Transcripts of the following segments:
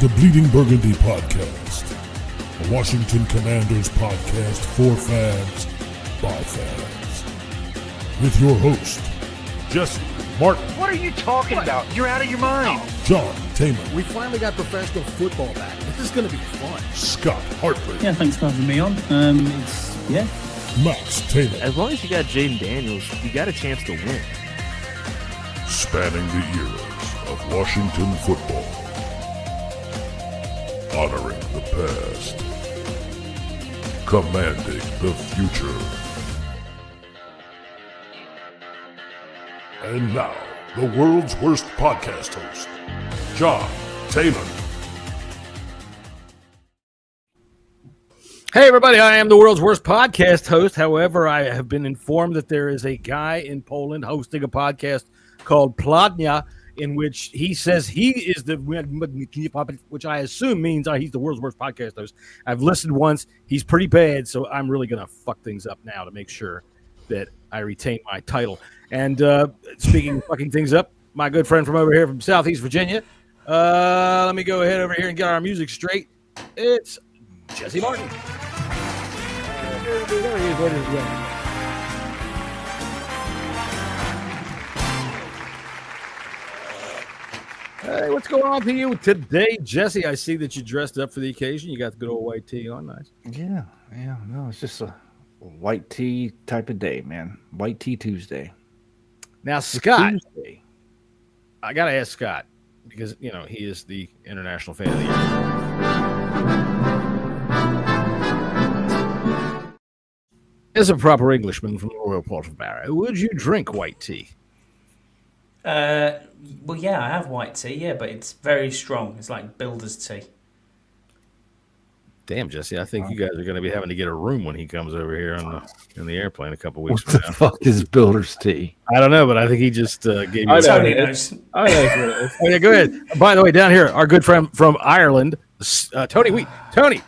The Bleeding Burgundy Podcast, a Washington Commanders podcast for fans, by fans. With your host, Jessy, Martin. What are you talking about? You're out of your mind. John Taylor. We finally got professional football back. This is going to be fun. Scott Hartley. Yeah, thanks for having me on. Max Taylor. As long as you got Jaden Daniels, you got a chance to win. Spanning the eras of Washington football. Honoring the past. Commanding the future. And now, the world's worst podcast host, John Taylor. Hey, everybody. I am the world's worst podcast host. However, I have been informed that there is a guy in Poland hosting a podcast called Plotnia, in which he says he is the, which I assume means he's the world's worst podcast host. I've listened once. He's pretty bad, so I'm really going to fuck things up now to make sure that I retain my title. And speaking of fucking things up, my good friend from over here from Southeast Virginia, let me go ahead over here and get our music straight. It's Jessy Martin. Hey, what's going on to you today, Jessy? I see that you dressed up for the occasion. You got the good old white tee on. Nice. Yeah. No, it's just a white tee type of day, man. White tee Tuesday. Now, Scott, I got to ask Scott, because, you know, he is the International Fan of the Year. As a proper Englishman from the Royal Port of Barrow, would you drink white tea? Well, yeah, I have white tea, yeah, but it's very strong. It's like builder's tea. Damn, Jessy, I think you guys are going to be having to get a room when he comes over here in the airplane a couple weeks What the fuck is builder's tea? I don't know, but I think he just gave you a Tony knows. Oh, yeah, go ahead. By the way, down here, our good friend from Ireland, Tony Wheat. Tony,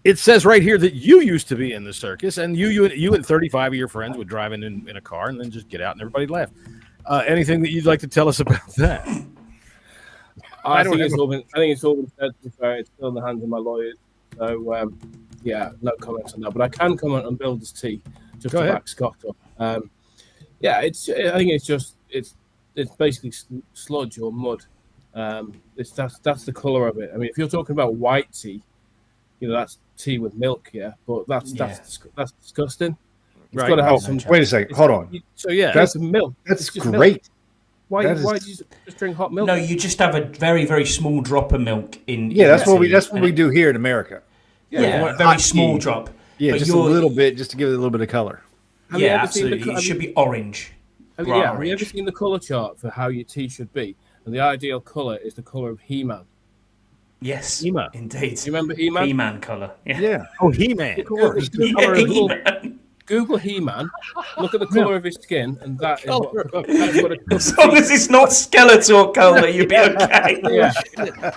it says right here that you used to be in the circus, and you and 35 of your friends would drive in a car and then just get out and everybody'd laugh. Anything that you'd like to tell us about that? I think it's all been said. It's still in the hands of my lawyers. So, yeah, no comments on that. But I can comment on builder's tea, just to back Scott up. I think it's basically sludge or mud. That's the color of it. I mean, if you're talking about white tea, you know, that's tea with milk, yeah. But that's disgusting. It's got to have some. Wait a second. Hold on. So yeah, that's milk. That's great. Milk. Why do you just drink hot milk? No, you just have a very, very small drop of milk in. Yeah, that's what we do here in America. Yeah, a very small drop. Yeah, but just a little bit, just to give it a little bit of color. Yeah, absolutely. It should be orange. Have you ever seen the color chart for how your tea should be? And the ideal color is the color of He-Man. Yes, He-Man. Indeed. Do you remember He-Man? He-Man color. Yeah. Oh, He-Man. He-Man. Google He-Man, look at the colour of his skin, and that's what as long as it's not skeletal colour, you'll be okay. Yeah.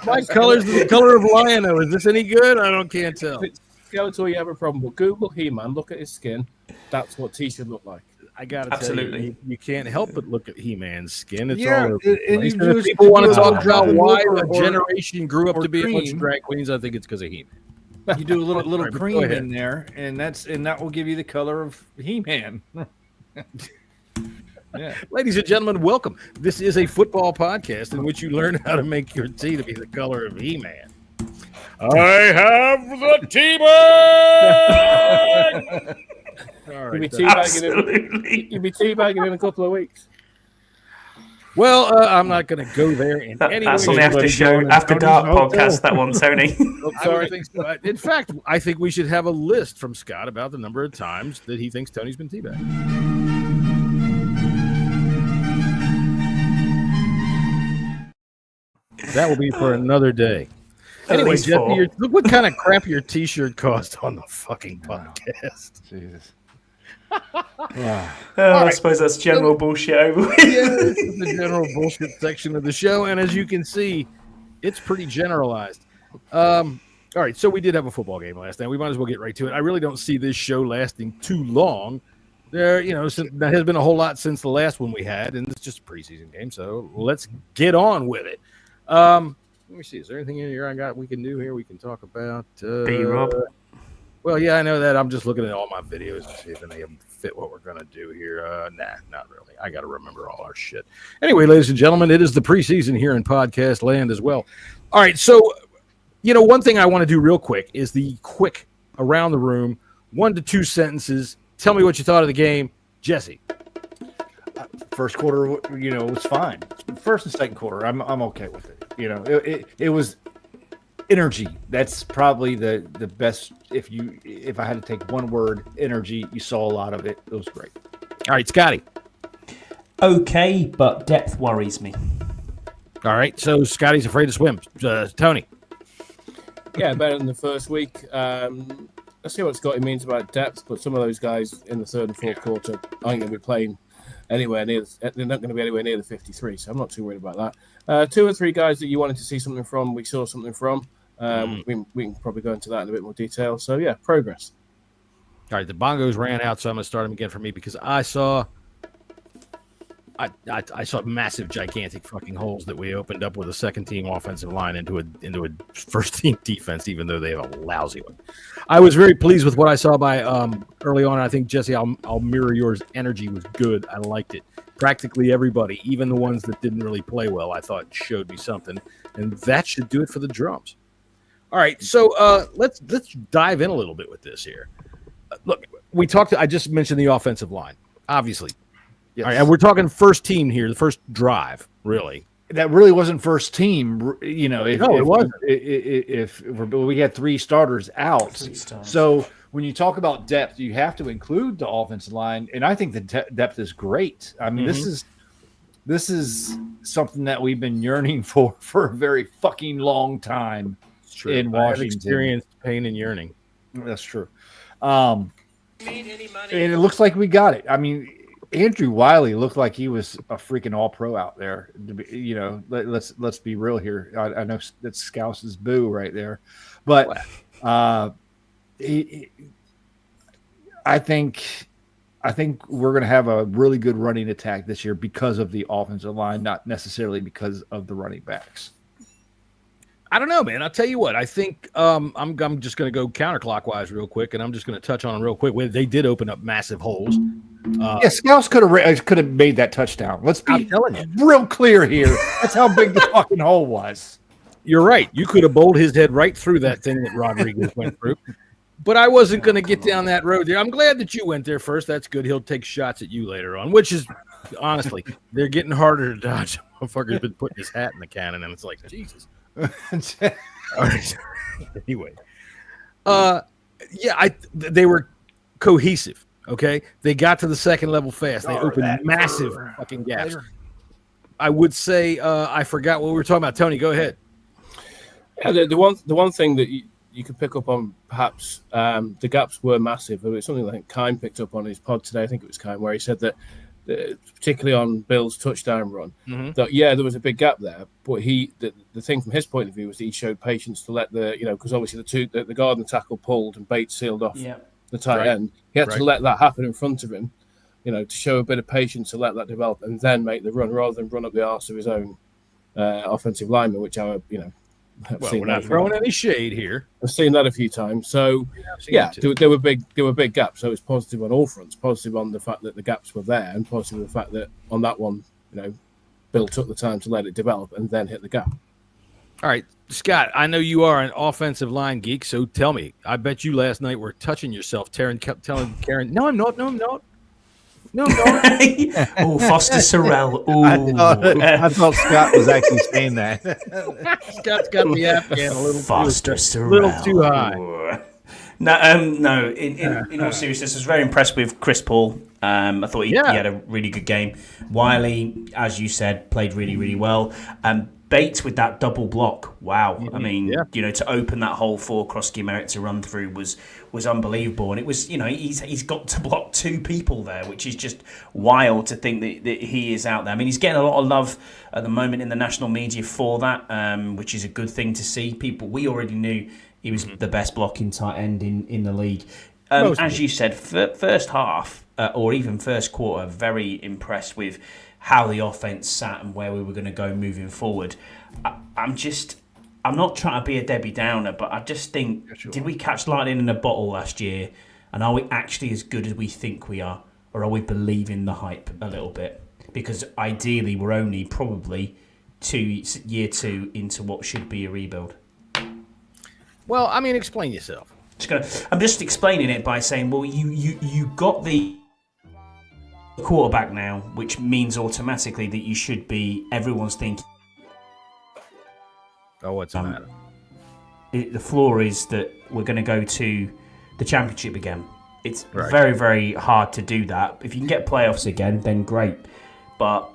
My colour's the colour of Lion-O. Is this any good? Can't tell. If it's skeletal, you have a problem. But Google He-Man, look at his skin. That's what tea should look like. I gotta Absolutely. tell you can't help but look at He-Man's skin. It's Yeah, all over the and place. you And if just- people want to talk you about why or- a generation grew up or to be a bunch of cream. drag queens, I think it's because of He-Man. You do a little Sorry, but go cream ahead. in there, and that will give you the color of He-Man. Yeah. Ladies and gentlemen, welcome. This is a football podcast in which you learn how to make your tea to be the color of He-Man. I have the tea bag! All You'll be Absolutely. teabagging in a couple of weeks. Well, I'm not going to go there in any way. That's on the after dark podcast. That one, Tony. In fact, I think we should have a list from Scott about the number of times that he thinks Tony's been teabagged. That will be for another day. Anyway, Jessy, look what kind of crap your T-shirt cost on the fucking podcast. Jesus. I suppose that's general bullshit over with. Yeah, this is the general bullshit section of the show, and as you can see, it's pretty generalized. All right, so we did have a football game last night. We might as well get right to it. I really don't see this show lasting too long. There has been a whole lot since the last one we had, and it's just a preseason game, so let's get on with it. Let me see. Is there anything in here we can do here? We can talk about. B-Rob. Well, yeah, I know that. I'm just looking at all my videos and see if any of them fit what we're going to do here. Nah, not really. I got to remember all our shit. Anyway, ladies and gentlemen, it is the preseason here in podcast land as well. All right, so, one thing I want to do real quick is the quick around the room, 1 to 2 sentences. Tell me what you thought of the game. Jesse. First quarter, was fine. First and second quarter, I'm okay with it. It was energy. That's probably the best. If I had to take one word, energy. You saw a lot of it. It was great. All right, Scotty. Okay, but depth worries me. All right, so Scotty's afraid to swim. Tony. Yeah, better than the first week. Let's see what Scotty means about depth, but some of those guys in the third and fourth quarter aren't going to be playing anywhere near. They're not going to be anywhere near the 53, so I'm not too worried about that. 2 or 3 guys that you wanted to see something from, we saw something from. We can probably go into that in a bit more detail. So yeah, progress. All right, the bongos ran out, so I'm going to start them again for me because I saw massive, gigantic fucking holes that we opened up with a second-team offensive line into a first-team defense, even though they have a lousy one. I was very pleased with what I saw by early on. I think, Jesse, I'll mirror yours. Energy was good. I liked it. Practically everybody, even the ones that didn't really play well, I thought showed me something, and that should do it for the drums. All right, so let's dive in a little bit with this here. Look, I just mentioned the offensive line, obviously. Yes. All right, and we're talking first team here, the first drive, really. That really wasn't first team, it wasn't. If we had 3 starters out. So when you talk about depth, you have to include the offensive line, and I think the depth is great. I mean, this is something that we've been yearning for a very fucking long time in Washington. I've experienced pain and yearning. That's true. And it looks like we got it. I mean, Andrew Wiley looked like he was a freaking all-pro out there. Let's be real here. I know that's Scouse's boo right there, but I think we're going to have a really good running attack this year because of the offensive line, not necessarily because of the running backs. I don't know, man. I'll tell you what. I think I'm just going to go counterclockwise real quick, and I'm just going to touch on them real quick. They did open up massive holes. Scouse could have made that touchdown. Let's be real clear here. That's how big the fucking hole was. You're right. You could have bowled his head right through that thing that Rodriguez went through. But I wasn't going to get down that road there. I'm glad that you went there first. That's good. He'll take shots at you later on, which is, honestly, they're getting harder to dodge. Motherfucker's been putting his hat in the cannon, and it's like, Jesus. All right. Anyway, they were cohesive. Okay, they got to the second level fast. They opened massive fucking gaps. I would say I forgot what we were talking about. Tony, go ahead. Yeah, the one thing that you could pick up on, perhaps the gaps were massive. It was something like Kime picked up on his pod today. I think it was Kime, where he said that particularly on Bill's touchdown run, that there was a big gap there, but the thing from his point of view was that he showed patience to let because obviously the guard and the tackle pulled and Bates sealed off the tight end. He had to let that happen in front of him, to show a bit of patience to let that develop and then make the run rather than run up the arse of his own offensive lineman, which we're not throwing any shade here. I've seen that a few times. So there were big gaps. So it's positive on all fronts. Positive on the fact that the gaps were there, and positive on the fact that on that one, Bill took the time to let it develop and then hit the gap. All right, Scott, I know you are an offensive line geek, so tell me. I bet you last night were touching yourself. Taryn kept telling Karen, "No, I'm not. No, I'm not." No. Oh, Foster Sorrell. I thought Scott was actually saying that. Scott's got the Afghan a little Foster Sorrell. A little too high. No. In all seriousness, I was very impressed with Chris Paul. I thought he had a really good game. Wiley, as you said, played really, really well. Bates with that double block. Wow. I mean, to open that hole for Krosky Merritt to run through was unbelievable. And it was, he's got to block 2 people there, which is just wild to think that he is out there. I mean, he's getting a lot of love at the moment in the national media for that, which is a good thing to see. We already knew he was the best blocking tight end in the league. As you said, first half or even first quarter, very impressed with how the offense sat and where we were going to go moving forward. I'm just I'm not trying to be a Debbie Downer, but I just think, did we catch lightning in a bottle last year? And are we actually as good as we think we are? Or are we believing the hype a little bit? Because ideally, we're only probably year two into what should be a rebuild. Well, I mean, explain yourself. I'm just explaining it by saying, well, you got the quarterback now, which means automatically that you should be, everyone's thinking, oh, what's the matter? The floor is that we're going to go to the championship again. It's very, very hard to do that. If you can get playoffs again, then great. But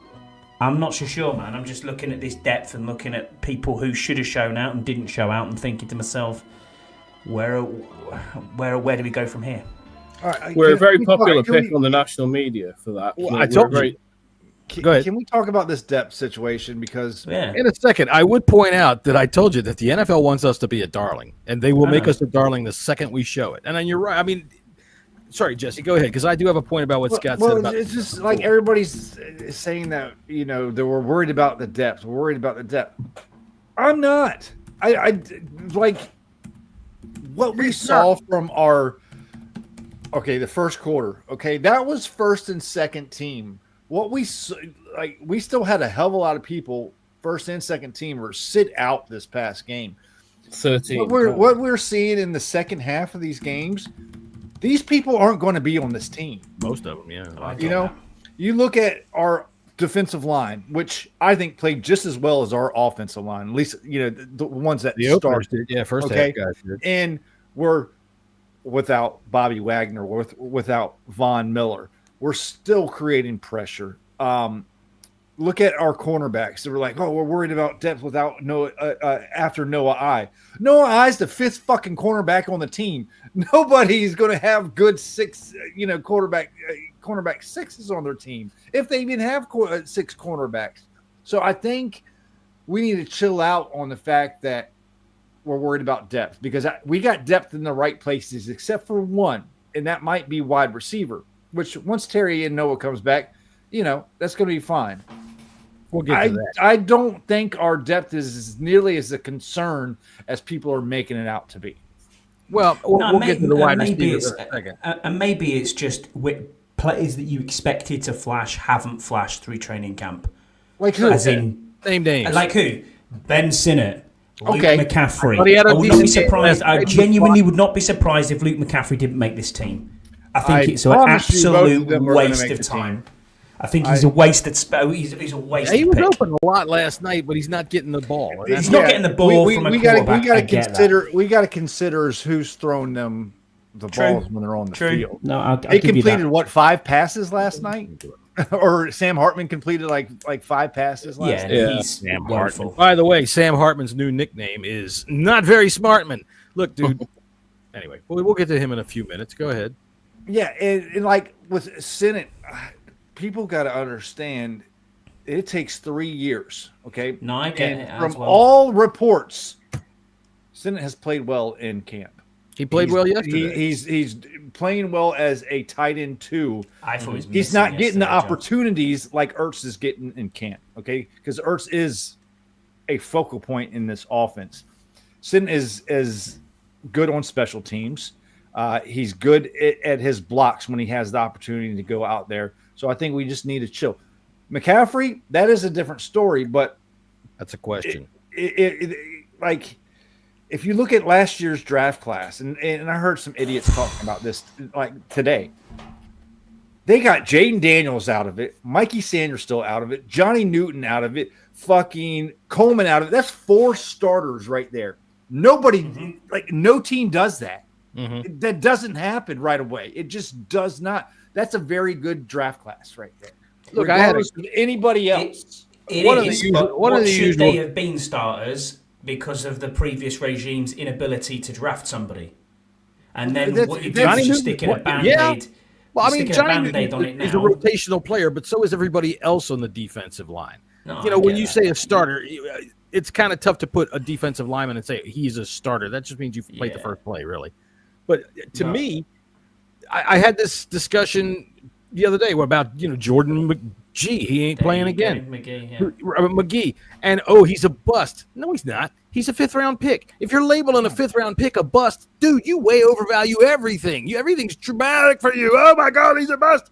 I'm not so sure, man. I'm just looking at this depth and looking at people who should have shown out and didn't show out and thinking to myself, where do we go from here? All right, we're a very popular pick on the national media for that. Well, I told you. Go ahead. Can we talk about this depth situation? Because in a second, I would point out that I told you that the NFL wants us to be a darling, and they will make us a darling the second we show it. And then you're right. I mean, sorry, Jesse, go ahead, because I do have a point about what Scott said about it's just like everybody's saying that, that we're worried about the depth. We're worried about the depth. I'm not. I like what we saw from the first quarter. Okay, that was first and second team. What we still had a hell of a lot of people, first and second teamers, sit out this past game. 13. What we're seeing in the second half of these games, these people aren't going to be on this team. Most of them, yeah. You look at our defensive line, which I think played just as well as our offensive line. At least the ones that started. Yeah, first half guys did. And we're without Bobby Wagner, without Von Miller. We're still creating pressure. Look at our cornerbacks. They were like, we're worried about depth without after Noah I. Noah I's the fifth fucking cornerback on the team. Nobody's going to have good cornerback sixes on their team if they even have six cornerbacks. So I think we need to chill out on the fact that we're worried about depth, because we got depth in the right places except for one, and that might be wide receiver, which once Terry and Noah comes back, that's going to be fine. We'll get to that. I don't think our depth is nearly as a concern as people are making it out to be. Well, we'll get to the wide receiver in a second. And maybe it's just players that you expected to flash haven't flashed through training camp. Like who? As in, name names. Like who? Ben Sinnott. Luke Okay. McCaffrey. I would not be surprised. I genuinely would not be surprised if Luke McCaffrey didn't make this team. I think it's an absolute waste of time. I think he's a wasted spell. He's a wasted He was pick. open a lot last night, but he's not getting the ball. He's not getting the ball from a quarterback. We got to consider who's throwing them the balls when they're on the field. No, they completed 5 passes last night, or Sam Hartman completed like 5 passes last night. Yeah, he's Sam Hartman. By the way, Sam Hartman's new nickname is Not Very Smartman. Look, dude. Anyway, we'll get to him in a few minutes. Go ahead. Yeah, and like with Sinnott, people got to understand it takes 3 years. Okay, no, I get it. From all reports, Sinnott has played well in camp. He played well yesterday. He's playing well as a tight end too. I thought he's not getting the opportunities like Ertz is getting in camp. Okay, because Ertz is a focal point in this offense. Sinnott is good on special teams. He's good at his blocks when he has the opportunity to go out there. So I think we just need to chill. McCaffrey, that is a different story, but that's a question. Like, if you look at last year's draft class, and I heard some idiots talking about this like today, they got Jaden Daniels out of it, Mikey Sanders still out of it, Johnny Newton out of it, fucking Coleman out of it. That's 4 starters right there. Nobody, no team does that. Mm-hmm. That doesn't happen right away. It just does not. That's a very good draft class right there. Look, regardless of anybody else. Should they have been starters because of the previous regime's inability to draft somebody? And then what you're doing is just sticking a Band-Aid. Well, I mean, Johnny on it now. is a rotational player, but so is everybody else on the defensive line. No, when you say a starter, it's kind of tough to put a defensive lineman and say he's a starter. That just means you played the first play, really. But to me, I had this discussion the other day about Jordan Gee, he ain't playing again. McGee. And he's a bust. No, he's not. He's a 5th-round pick. If you're labeling a 5th-round pick a bust, dude, you way overvalue everything. Everything's traumatic for you. Oh my God, he's a bust.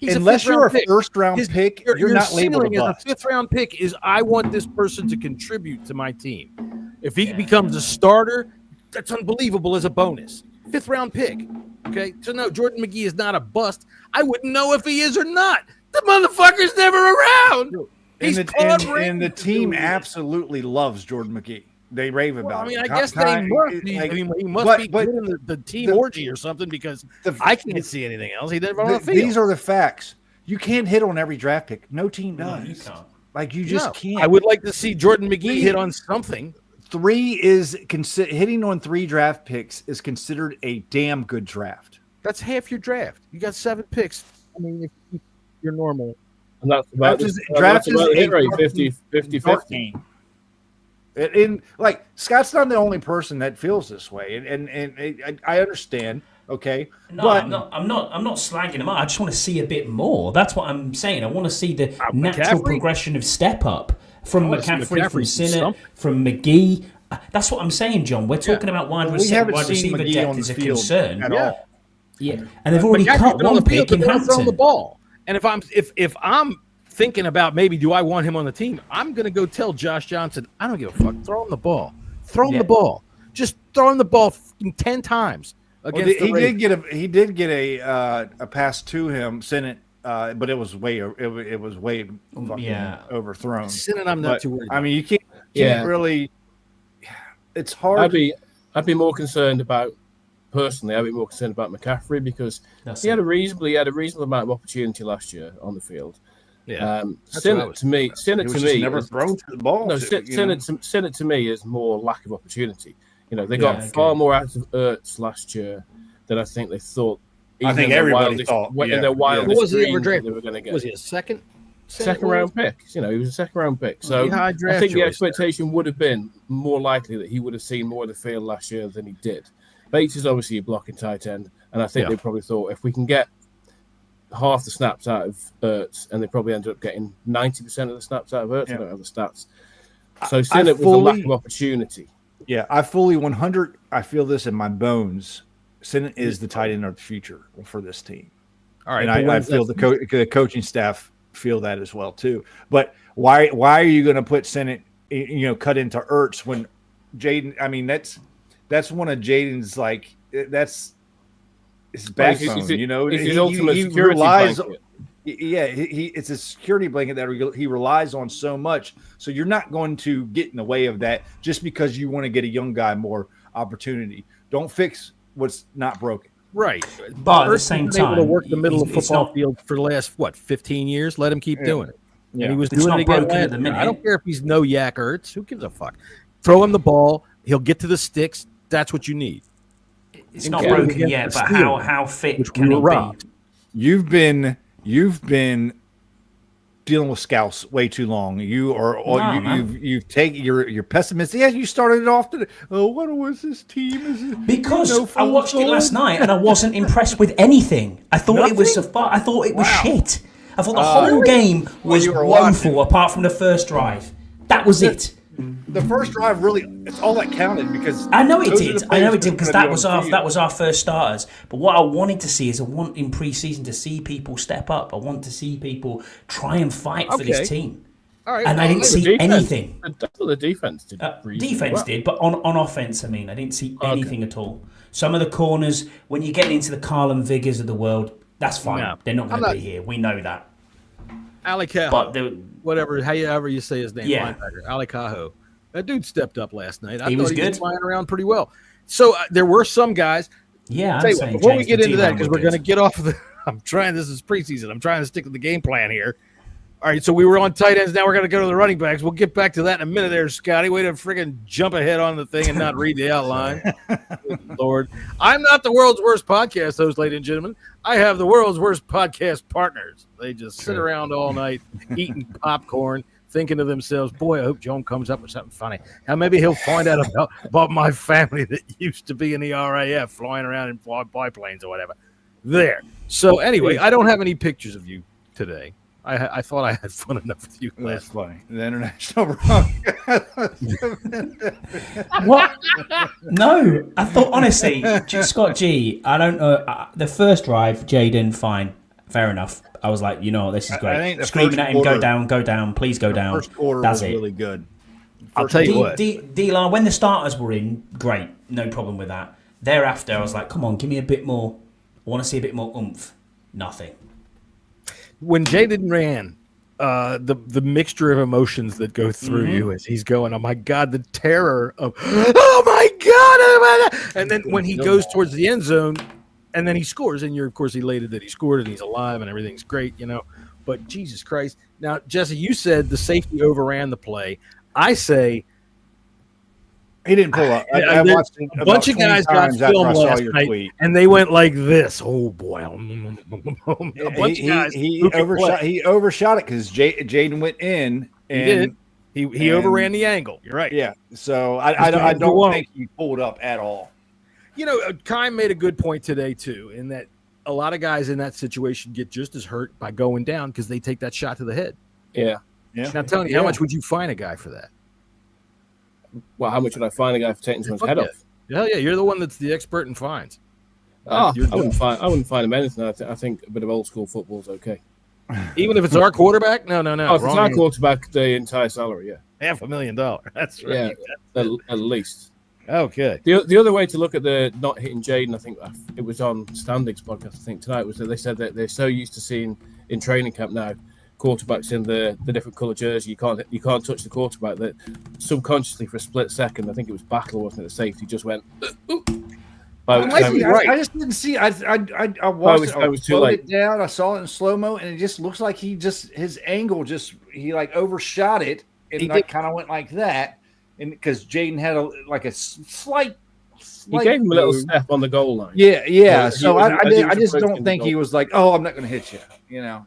Unless you're a 1st-round pick, you're not labeled a bust. As a 5th-round pick is I want this person to contribute to my team. If he becomes a starter, that's unbelievable as a bonus. 5th-round pick. Okay, so no, Jordan McGee is not a bust. I wouldn't know if he is or not. The motherfucker's never around. And the team absolutely loves Jordan McGee. They rave about him. I guess they must. He must be good in the team orgy or something because I can't see anything else. He didn't on the field. These are the facts. You can't hit on every draft pick. No team does. No, you can't. Like you just can't. I would like to see Jordan McGee hit on something. 3 is hitting on 3 draft picks is considered a damn good draft. That's half your draft. You got 7 picks. I mean, if you're normal. And that's about draft is hit rate 50-50. And like Scott's not the only person that feels this way, and I understand. Okay, no, but I'm not slagging him out. I just want to see a bit more. That's what I'm saying. I want to see the natural progression of step up from McCaffrey, from Sinnott, from McGee. That's what I'm saying, John. We're talking about wide receiver depth is a concern at all. Yeah, and they've already cut one pick in Hampton. The ball. And if I'm thinking about maybe do I want him on the team, I'm going to go tell Josh Johnson, I don't give a fuck. Throw him the ball. Throw him the ball. Just throw him the ball 10 times. He did get a pass to him, Sinnott, but it was way overthrown. Sinnott, I'm not too worried. I mean, you can't really. It's hard. I'd be more concerned about. Personally, I'd be more concerned about McCaffrey because he had a reasonable amount of opportunity last year on the field. Yeah, Sinnott to me never thrown to the ball. No, Sinnott to me is more lack of opportunity. They got far more out of Ertz last year than I think they thought. I think everybody thought in their wildest what was he ever dreams they were going to get. Was he a second round pick? He was a second round pick. So I think the expectation would have been more likely that he would have seen more of the field last year than he did. Bates is obviously a blocking tight end, and I think they probably thought if we can get half the snaps out of Ertz, and they probably ended up getting 90% of the snaps out of Ertz. I don't have the stats. So Sinnott was a lack of opportunity. Yeah, I fully 100. I feel this in my bones. Sinnott is the tight end of the future for this team. All right, and I feel the coaching staff feel that as well too. But why are you going to put Sinnott, cut into Ertz when Jaden? I mean, that's one of Jaden's that's his backbone. His ultimate security blanket. It's a security blanket that he relies on so much. So you're not going to get in the way of that just because you want to get a young guy more opportunity. Don't fix what's not broken. Right, but at the same time, able to work the middle of football field for the last 15 years. Let him keep doing it. Yeah, and he was doing it again at the minute. I don't care if he's no yak Ertz. Who gives a fuck? Throw him the ball. He'll get to the sticks. That's what you need. It's not broken yet, but how fit can he be? You've been dealing with scouts way too long. You've taken you're pessimistic. Yeah, you started it off today. Oh, what was this team? Because I watched it last night and I wasn't impressed with anything. I thought it was shit. I thought the whole game was woeful apart from the first drive. That was it. The first drive it's all that counted because I know it did because that was our first starters. But what I wanted to see is I want in preseason to see people step up. I want to see people try and fight for this team. All right, and I didn't see anything. That's what the defense did. Did, but on offense, I didn't see anything at all. Some of the corners, when you're getting into the Carlin Vigors of the world, that's fine. No, they're not going to be here. We know that. Ali Cahoe, however you say his name, linebacker, Ali Cahoe. That dude stepped up last night. He was flying around pretty well. So there were some guys. Yeah, before we get into that, because we're going to get off of the. This is preseason. I'm trying to stick to the game plan here. All right, so we were on tight ends. Now we're going to go to the running backs. We'll get back to that in a minute there, Scotty. Way to friggin' jump ahead on the thing and not read the outline. Lord. I'm not the world's worst podcast host, ladies and gentlemen. I have the world's worst podcast partners. They just sit around all night eating popcorn, thinking to themselves, boy, I hope Joan comes up with something funny. Now maybe he'll find out about my family that used to be in the RAF flying around in biplanes or whatever. There. So anyway, I don't have any pictures of you today. I thought I had fun enough with you. That's funny. The international wrong. What? No, I thought honestly, Scott G. I don't know. The first drive, Jaden, fine, fair enough. I was like, this is great. Screaming at him, go down, please go down. First quarter was really good. I'll tell you what. D-line, when the starters were in, great, no problem with that. Thereafter, I was like, come on, give me a bit more. I want to see a bit more oomph. Nothing. When Jaden ran, the mixture of emotions that go through you as he's going, oh my God, the terror of, oh my God, and then when he goes towards the end zone, and then he scores, and you're of course elated that he scored and he's alive and everything's great, But Jesus Christ! Now, Jesse, you said the safety overran the play. I say. He didn't pull up. I watched a bunch of guys got film last night, and they went like this. Oh boy! A bunch of guys. He overshot it because Jaden went in. And he overran the angle. You're right. Yeah. So I don't think he pulled up at all. Kime made a good point today too, in that a lot of guys in that situation get just as hurt by going down because they take that shot to the head. Yeah. Now, Tony, how much would you fine a guy for that? Well, how much would I fine a guy for taking someone's head off? Hell yeah, you're the one that's the expert in fines. I wouldn't fine him anything. I think a bit of old school football is okay. Even if it's our quarterback? No. Oh, if it's our quarterback, the entire salary, yeah. $500,000. That's right. Yeah, at least. Okay. The other way to look at the not hitting Jaden, I think it was on Standing's podcast, I think tonight, was that they said that they're so used to seeing in training camp now quarterbacks in the different colour jersey, you can't touch the quarterback, that subconsciously for a split second, I think it was Battle, wasn't it, the safety just went I just didn't see. I watched it was too late. It down. I saw it in slow mo, and it just looks like his angle he like overshot it, and he kind of went like that, and because Jaden had a slight. He gave him a little step on the goal line. Yeah. So I just don't think he was like, oh, I'm not going to hit you.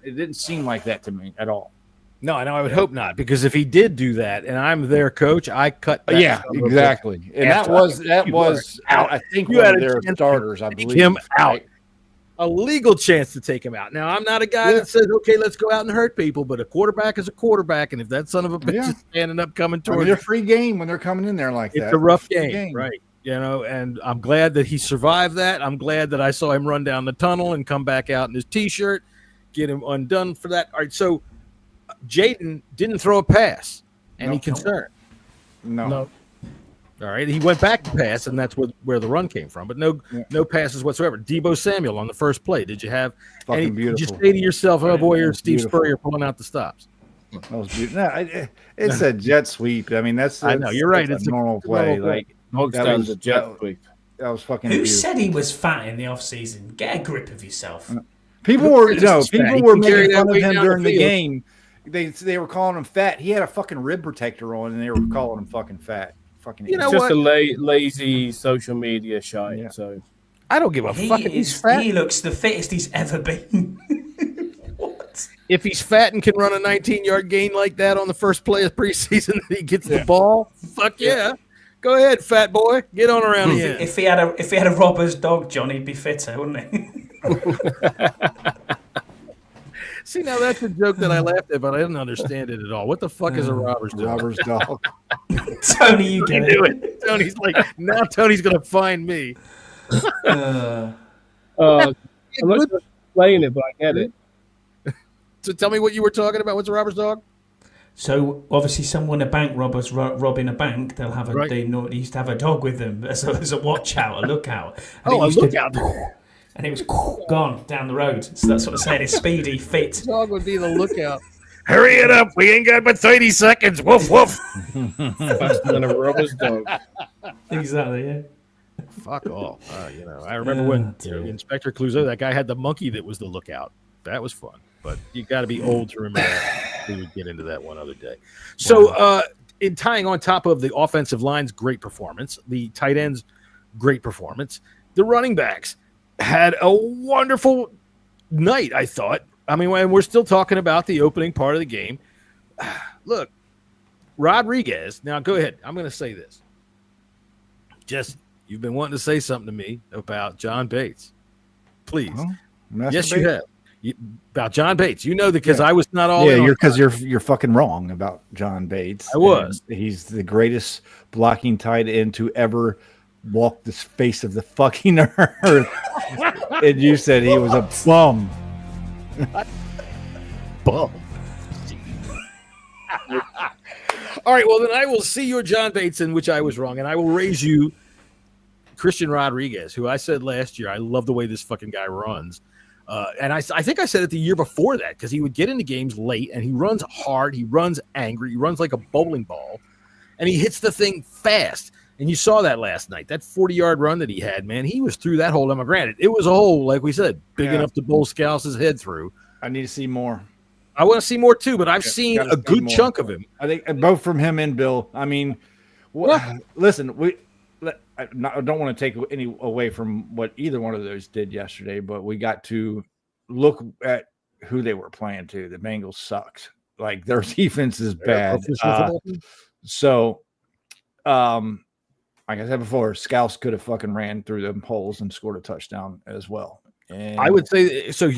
It didn't seem like that to me at all. No, I would hope not, because if he did do that, and I'm their coach, I cut. That exactly. And that was I think one of their starters, I believe. Him out. A legal chance to take him out. Now, I'm not a guy that says, okay, let's go out and hurt people, but a quarterback is a quarterback, and if that son of a bitch is standing up coming towards they're free game when they're coming in there like that. It's a rough game, right? And I'm glad that he survived that. I'm glad that I saw him run down the tunnel and come back out in his T-shirt, get him undone for that. All right, so Jaden didn't throw a pass. Any concern? No. All right, he went back to pass, and that's where the run came from. But no passes whatsoever. Debo Samuel on the first play. Did you have any? Did you say to yourself, "Oh boy, you're Steve Spurrier pulling out the stops"? That was beautiful. No, it's a jet sweep. I mean, I know you're right. It's a normal play. That was a jet sweep. That was fucking. Who beautiful. said he was fat in the off season? Get a grip of yourself. People were making fun of him during the game. They were calling him fat. He had a fucking rib protector on, and they were calling him fucking fat. Fucking. It's just a lazy social media shite. Yeah. So I don't give a fuck if he's fat. He looks the fittest he's ever been. What? If he's fat and can run a 19-yard gain like that on the first play of preseason, that he gets the ball. Fuck yeah. Go ahead, fat boy. Get on around here. If he had a robber's dog, John, he'd be fitter, wouldn't he? See, now that's a joke that I laughed at, but I didn't understand it at all. What the fuck is a robber's dog? Robber's dog. Tony, you get it. Tony's like, now Tony's going to find me. I'm not going to explain it, but I get it. So tell me what you were talking about. What's a robber's dog? So obviously, someone a bank robbers robbing a bank, they'll have they used to have a dog with them as a watch out, a lookout. And a lookout. And it was gone down the road. So that's what I'm saying. It's speedy, fit. The dog would be the lookout. Hurry it up. We ain't got but 30 seconds. Woof, woof. Faster than a robber's dog. Exactly, yeah. Fuck off. I remember when Inspector Clouseau, that guy had the monkey that was the lookout. That was fun. But you got to be old to remember that. We would get into that one other day. So in tying on top of the offensive line's great performance, the tight ends' great performance, the running backs had a wonderful night, I thought. I mean, we're still talking about the opening part of the game. Look, Rodriguez. Now, go ahead. I'm going to say this. Jesse, you've been wanting to say something to me about John Bates. Please. Yes, you have. About John Bates. You know that because I was not all. Yeah, you're fucking wrong about John Bates. I was. And he's the greatest blocking tight end to ever walk the face of the fucking earth. And you said he was a bum. Bum. All right, well, then I will see your John Bates, in which I was wrong, and I will raise you Christian Rodriguez, who I said last year, I love the way this fucking guy runs. And I think I said it the year before that, because he would get into games late, and he runs hard, he runs angry, he runs like a bowling ball, and he hits the thing fast. And you saw that last night, that 40-yard run that he had, man, he was through that hole. Now, granted, it was a hole, like we said, big enough to bowl Scouse's head through. I need to see more. I want to see more too, but I've seen a good chunk of him. I think both from him and Bill. I mean, listen, I don't want to take any away from what either one of those did yesterday, but we got to look at who they were playing to. The Bengals sucked. Like, their defense is bad. Like I said before, Scouse could have fucking ran through them holes and scored a touchdown as well. And I would say so.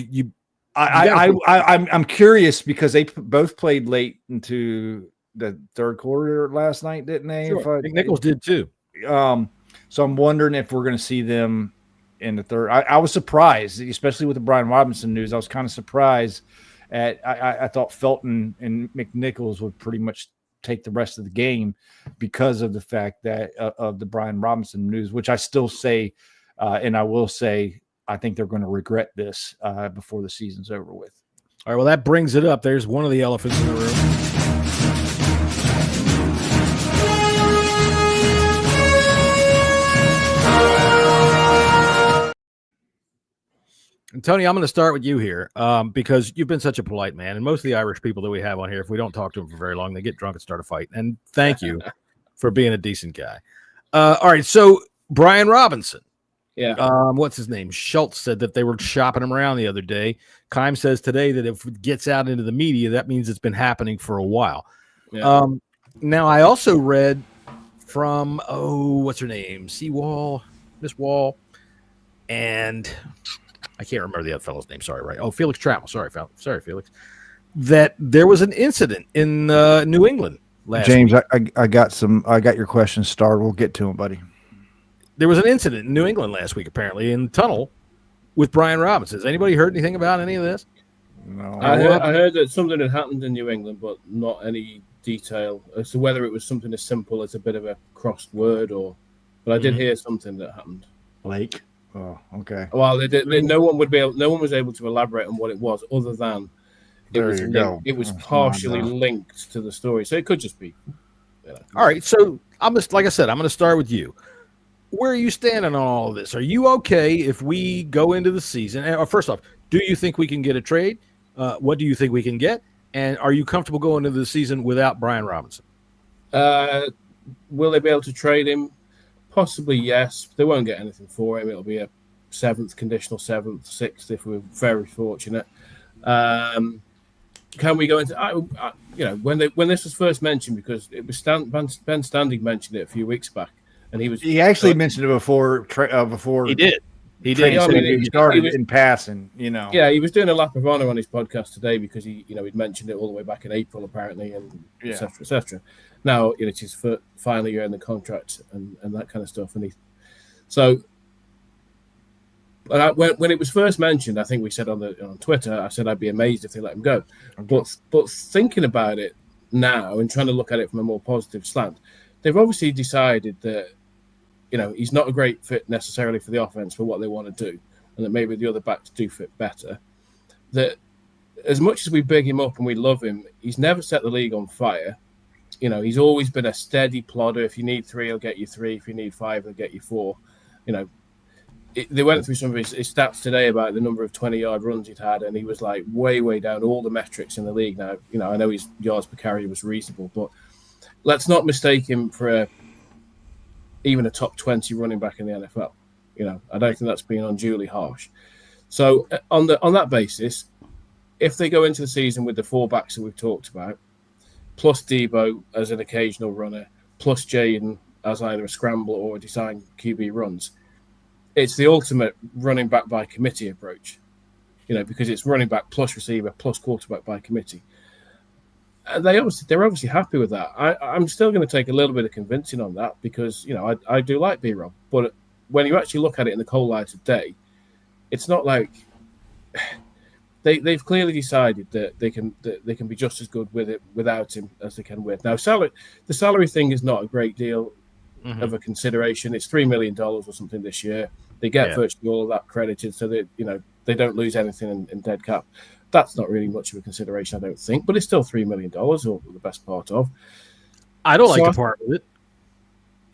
I'm curious because they both played late into the third quarter last night, didn't they? Sure. I think Nichols did too. So I'm wondering if we're going to see them in the third. I was surprised, especially with the Brian Robinson news. I was kind of surprised at. I thought Felton and McNichols would pretty much take the rest of the game because of the fact that of the Brian Robinson news, which I still say, and I will say, I think they're going to regret this before the season's over with. All right, well, that brings it up. There's one of the elephants in the room. And Tony, I'm going to start with you here because you've been such a polite man. And most of the Irish people that we have on here, if we don't talk to them for very long, they get drunk and start a fight. And thank you for being a decent guy. All right, so Brian Robinson. Yeah. What's his name? Schultz said that they were shopping him around the other day. Keim says today that if it gets out into the media, that means it's been happening for a while. Yeah. Now, I also read from, what's her name? Seawall, Miss Wall, and I can't remember the other fellow's name. Sorry, right? Oh, Felix Trammell. Sorry, Felix. That there was an incident in New England last James, week. I got your question started. We'll get to him, buddy. There was an incident in New England last week, apparently, in the tunnel with Brian Robinson. Has anybody heard anything about any of this? No. I heard that something had happened in New England, but not any detail as to whether it was something as simple as a bit of a crossed word but I did hear something that happened. Blake? Oh, okay. Well, no one was able to elaborate on what it was other than it was partially linked to the story. So it could just be. All right. So like I said, I'm going to start with you. Where are you standing on all of this? Are you okay if we go into the season? First off, do you think we can get a trade? What do you think we can get? And are you comfortable going into the season without Brian Robinson? Will they be able to trade him? Possibly, yes. They won't get anything for him. It'll be a conditional seventh, sixth if we're very fortunate. Can we go into when this was first mentioned, because it was Ben Standing mentioned it a few weeks back. And he actually mentioned it before. He did. He started in passing. Yeah, he was doing a lap of honor on his podcast today because he'd mentioned it all the way back in April apparently, and etc. etc. Now it's his final year in the contract and that kind of stuff. And when it was first mentioned, I think we said on Twitter, I said I'd be amazed if they let him go. Okay. But thinking about it now and trying to look at it from a more positive slant, they've obviously decided that he's not a great fit necessarily for the offense for what they want to do, and that maybe the other backs do fit better. That as much as we big him up and we love him, he's never set the league on fire. He's always been a steady plodder. If you need 3, he'll get you 3. If you need 5, he'll get you 4. They went through some of his stats today about the number of 20-yard runs he'd had, and he was like way, way down all the metrics in the league. Now, I know his yards per carry was reasonable, but let's not mistake him for even a top 20 running back in the NFL. I don't think that's being unduly harsh. So on that basis, if they go into the season with the 4 backs that we've talked about, plus Debo as an occasional runner, plus Jaden as either a scramble or a design QB runs, it's the ultimate running back by committee approach. because it's running back plus receiver plus quarterback by committee. They're obviously happy with that. I'm still going to take a little bit of convincing on that because I do like B-Rob, but when you actually look at it in the cold light of day, it's not like they've clearly decided that they can be just as good with it without him as they can with. Now, the salary thing is not a great deal of a consideration. It's $3 million or something this year. They get virtually all of that credited, so that they don't lose anything in dead cap. That's not really much of a consideration, I don't think, but it's still $3 million, or the best part of. I don't like to part with it.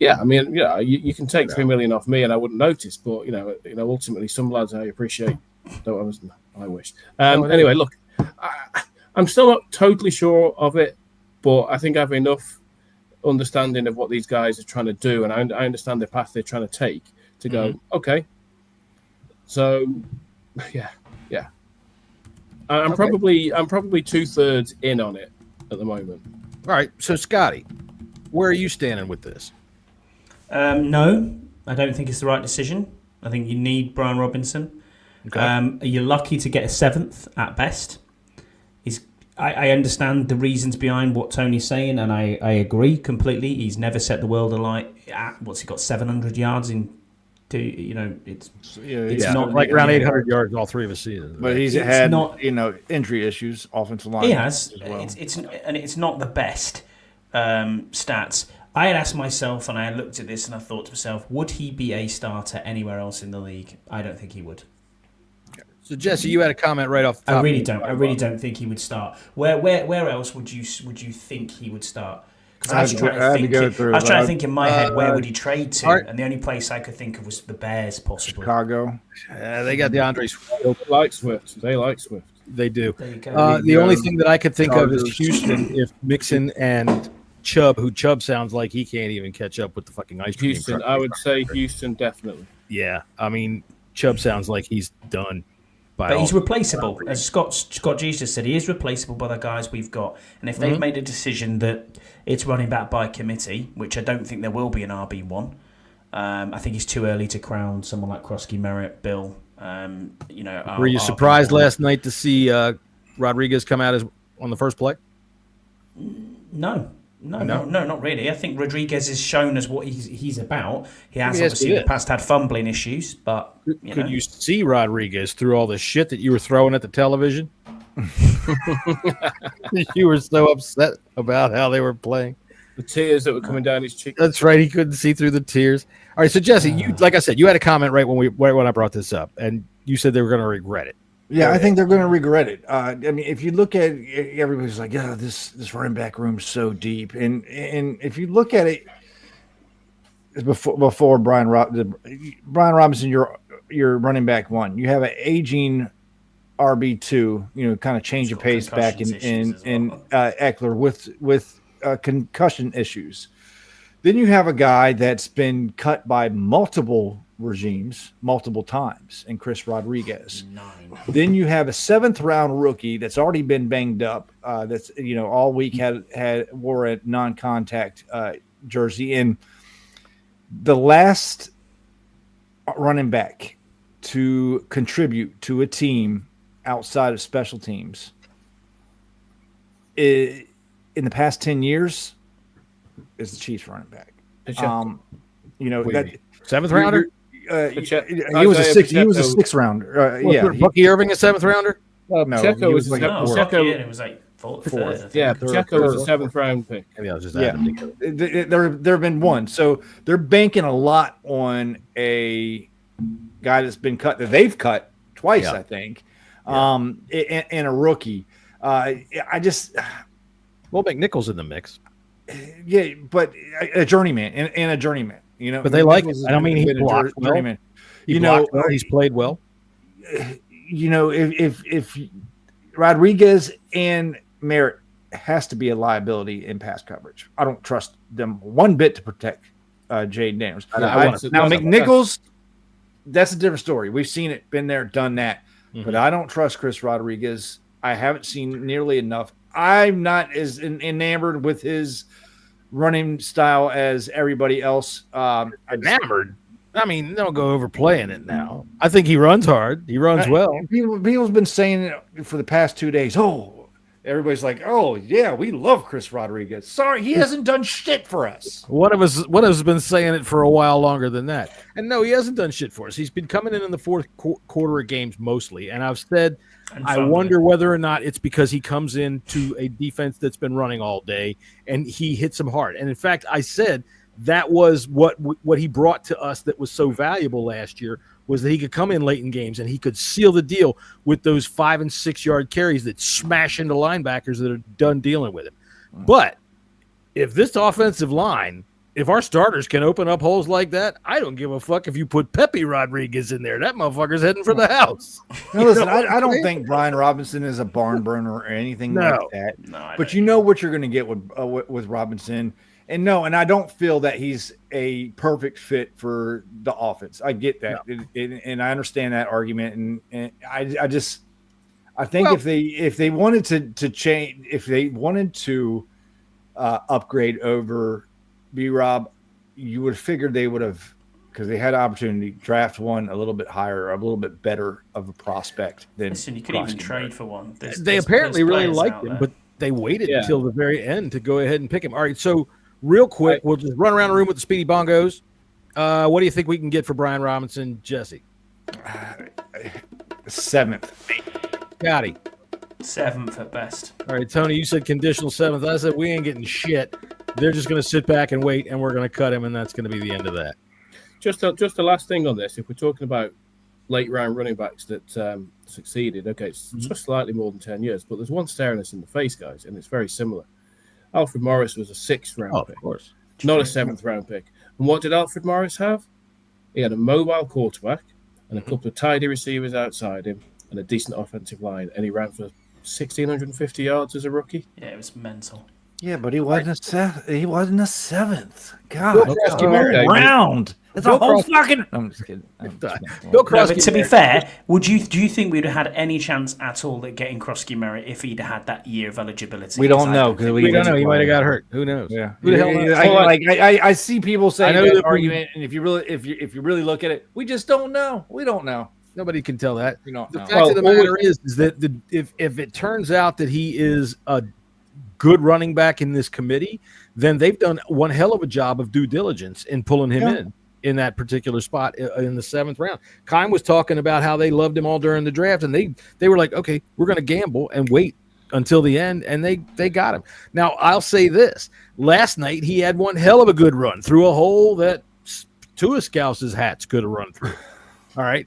Yeah, I mean, you can take $3 million off me, and I wouldn't notice. But ultimately, some lads I appreciate. I wish. Anyway, look, I'm still not totally sure of it, but I think I have enough understanding of what these guys are trying to do, and I understand the path they're trying to take to go. Okay, so yeah. I'm probably 2/3 in on it at the moment. All right, so Scotty, where are you standing with this? No, I don't think it's the right decision. I think you need Brian Robinson. Okay. You're lucky to get a 7th at best. I understand the reasons behind what Tony's saying, and I agree completely. He's never set the world alight. What's he got? 700 yards in. It's not like around 800 yards all 3 of his seasons. But he's had injury issues, offensive line. He has. As well. It's not the best stats. I had asked myself, and I looked at this, and I thought to myself, would he be a starter anywhere else in the league? I don't think he would. So Jesse, you had a comment right off the top. I really don't think he would start. Where else would you think he would start? Because I was trying to think in my head, where would he trade to? And the only place I could think of was the Bears, possibly. Chicago. They got DeAndre Swift. They like Swift. They do. The only thing that I could think of is Houston, if Mixon and Chubb, who Chubb sounds like he can't even catch up with the fucking ice cream. Houston, I would say Houston, definitely. Yeah, I mean, Chubb sounds like he's done. But he's replaceable. As Scott G just said, he is replaceable by the guys we've got. And if they've made a decision that it's running back by committee, which I don't think there will be an RB1, I think it's too early to crown someone like Krosky, Merritt, Bill. Were you surprised last night to see Rodriguez come out on the first play? No, not really. I think Rodriguez is shown as what he's about. He has obviously in the past had fumbling issues, but could you see Rodriguez through all the shit that you were throwing at the television? You were so upset about how they were playing. The tears that were coming down his cheek. That's right. He couldn't see through the tears. All right, so Jesse, you like I said, you had a comment right when I brought this up, and you said they were going to regret it. Yeah, I think they're going to regret it. I mean, if you look at it, everybody's like, "Yeah, this running back room's so deep," and if you look at it before Brian Robinson, your running back 1, you have an aging RB2, kind of change of pace back in Eckler with concussion issues. Then you have a guy that's been cut by multiple regimes multiple times in Chris Rodriguez. 9. Then you have a 7th round rookie that's already been banged up. That's all week wore a non-contact jersey. And the last running back to contribute to a team outside of special teams in the past 10 years is the Chiefs running back. That 7th rounder. He was a 6th rounder. Bucky Irving a 7th rounder. No, Pacheco was like it was like fourth. Yeah, Pacheco was a 7th round pick. Maybe I'll just add them together. There have been one, so they're banking a lot on a guy that's been cut that they've cut twice, I think, and a rookie. McNichols in the mix. Yeah, but a journeyman and a journeyman. But they like it. I don't mean he blocked well. He's played well. If Rodriguez and Merritt has to be a liability in pass coverage, I don't trust them one bit to protect Jaden Daniels. Now McNichols, that's a different story. We've seen it, been there, done that. But I don't trust Chris Rodriguez. I haven't seen nearly enough. I'm not as enamored with his running style as everybody else. Enamored? I mean, don't go overplaying it now. I think he runs hard. He runs well. People's been saying it for the past 2 days. Oh, everybody's like, oh, yeah, we love Chris Rodriguez. Sorry, he hasn't done shit for us. One of us has been saying it for a while longer than that. And no, he hasn't done shit for us. He's been coming in the fourth quarter of games mostly. And I've said, I wonder whether or not it's because he comes into a defense that's been running all day and he hits them hard. And in fact, I said that was what he brought to us that was so valuable last year, was that he could come in late in games and he could seal the deal with those 5 and 6 yard carries that smash into linebackers that are done dealing with him. But if this offensive line, if our starters can open up holes like that, I don't give a fuck if you put Pepe Rodriguez in there. That motherfucker's heading for the house. No, listen, I don't think Brian Robinson is a barn burner or anything like that. No, but you know what you're going to get with Robinson. And I don't feel that he's a perfect fit for the offense. I get that, and I understand that argument. And I think if they wanted to change, if they wanted to upgrade over B-Rob, you would have figured they would have, because they had an opportunity to draft one a little bit higher, a little bit better of a prospect than. Listen, you could even trade for one. They apparently really liked him, but they waited until the very end to go ahead and pick him. All right, so. Real quick, we'll just run around the room with the speedy bongos. What do you think we can get for Brian Robinson, Jesse? 7th. Gotti. 7th at best. All right, Tony, you said conditional 7th. I said we ain't getting shit. They're just going to sit back and wait, and we're going to cut him, and that's going to be the end of that. Just the last thing on this, if we're talking about late round running backs that succeeded, okay, it's just slightly more than 10 years, but there's one staring us in the face, guys, and it's very similar. Alfred Morris was a 6th round pick, of course, not a 7th round pick. And what did Alfred Morris have? He had a mobile quarterback and a couple of tidy receivers outside him and a decent offensive line, and he ran for 1,650 yards as a rookie. Yeah, it was mental. Yeah, but he wasn't a 7th. God, round. It's a whole fucking. I'm just kidding. But to be fair, do you think we'd have had any chance at all at getting Krosky Merritt if he'd had that year of eligibility? We don't know because we don't know. He might have got hurt. Who knows? Yeah. Who the hell knows? I see people saying that argument, and if you really look at it, we just don't know. We don't know. Nobody can tell that. We don't know. The fact of the matter is that if it turns out that he is a good running back in this committee, then they've done one hell of a job of due diligence in pulling him in that particular spot in the 7th round. Kime was talking about how they loved him all during the draft, and they were like, okay, we're going to gamble and wait until the end, and they got him. Now, I'll say this. Last night, he had one hell of a good run through a hole that two of Scouse's hats could have run through. All right.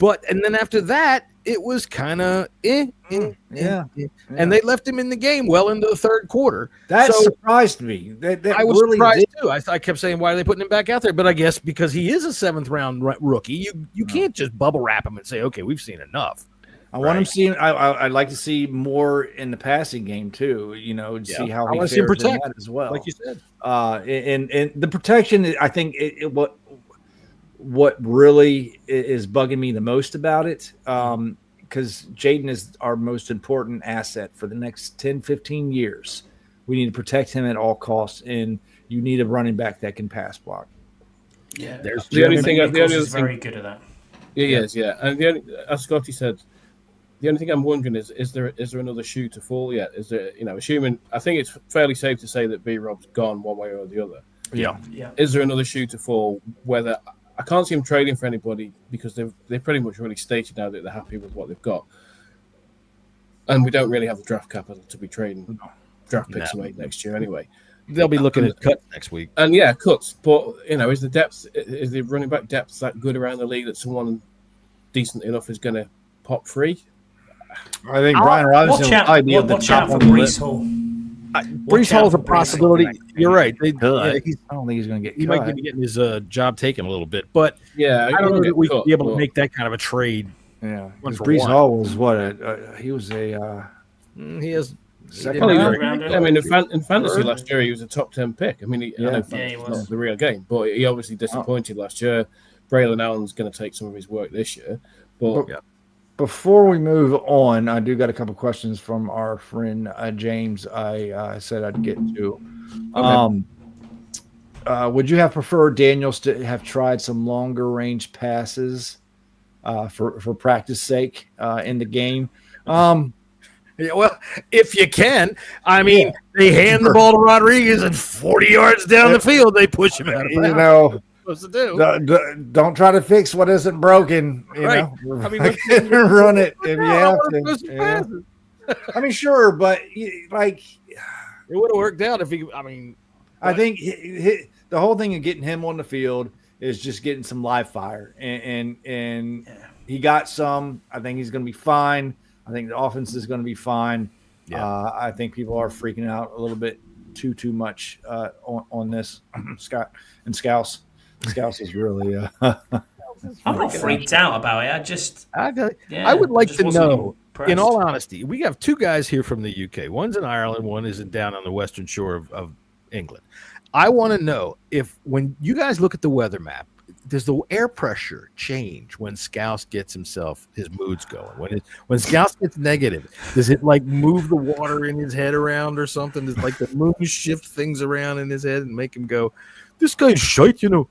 And then after that, it was kind of and they left him in the game well into the 3rd quarter. That surprised me. That I was really surprised too. I kept saying, why are they putting him back out there? But I guess because he is a 7th round rookie, you can't just bubble wrap him and say, okay, we've seen enough. I want him seeing. I'd like to see more in the passing game too. See how he fares in that as well. Like you said, and the protection. I think what really is bugging me the most about it, because Jaden is our most important asset for the next 10, 15 years. We need to protect him at all costs, and you need a running back that can pass block. Yeah, the only thing is very good at that. He is, yeah. And as Scotty said, the only thing I'm wondering is there another shoe to fall yet? Is there, assuming, I think it's fairly safe to say that B-Rob's gone one way or the other. Yeah. Is there another shoe to fall? Whether I can't see him trading for anybody because they've pretty much really stated now that they're happy with what they've got, and we don't really have the draft capital to be trading draft picks away next year anyway. They'll be looking at cuts next week. And cuts. But is the running back depth that good around the league that someone decent enough is going to pop free? I think Brian Robinson might be the top for Breece Hall. Breece Hall's a possibility. You're right. I don't think he's going to get cut. He might be getting his job taken a little bit, but I don't know that we could be able to make that kind of a trade. Yeah, Breece Hall was he was a he has. I mean, in fantasy last year, he was a top 10 pick. I mean, he was not the real game, but he obviously disappointed last year. Braylon Allen's going to take some of his work this year, but Before we move on, I do got a couple questions from our friend James. I said I'd get to. would you have preferred Daniels to have tried some longer range passes for practice sake in the game? Yeah, well, if you can. I mean, they hand the ball to Rodriguez and 40 yards down the field, they push him out of bounds. What's to do? Don't try to fix what isn't broken. You know, I mean, run it if you have to. I mean, sure, but like it would have worked out if he. I mean, I think the whole thing of getting him on the field is just getting some live fire, and he got some. I think he's going to be fine. I think the offense is going to be fine. Yeah. I think people are freaking out a little bit too much on this. Scott and Scouse. Scouse is really. I'm not freaked out about it. I would like to know. Impressed. In all honesty, we have two guys here from the UK. One's in Ireland. One is down on the western shore of England. I want to know if when you guys look at the weather map, does the air pressure change when Scouse gets his moods going? When Scouse gets negative, does it like move the water in his head around or something? Does like the moon shift things around in his head and make him go, "This guy's shite," you know?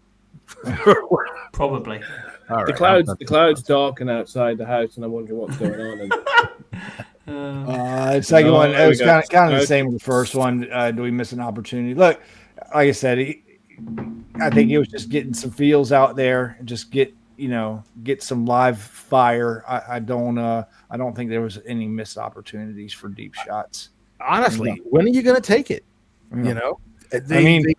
Probably. Right, the clouds darken outside the house, and I'm wondering what's going on. The second one, it was kind of the same with the first one. Do we miss an opportunity? Look, like I said, I think it was just getting some feels out there and just get some live fire. I don't think there was any missed opportunities for deep shots. Honestly, when are you going to take it? You know, Jaden's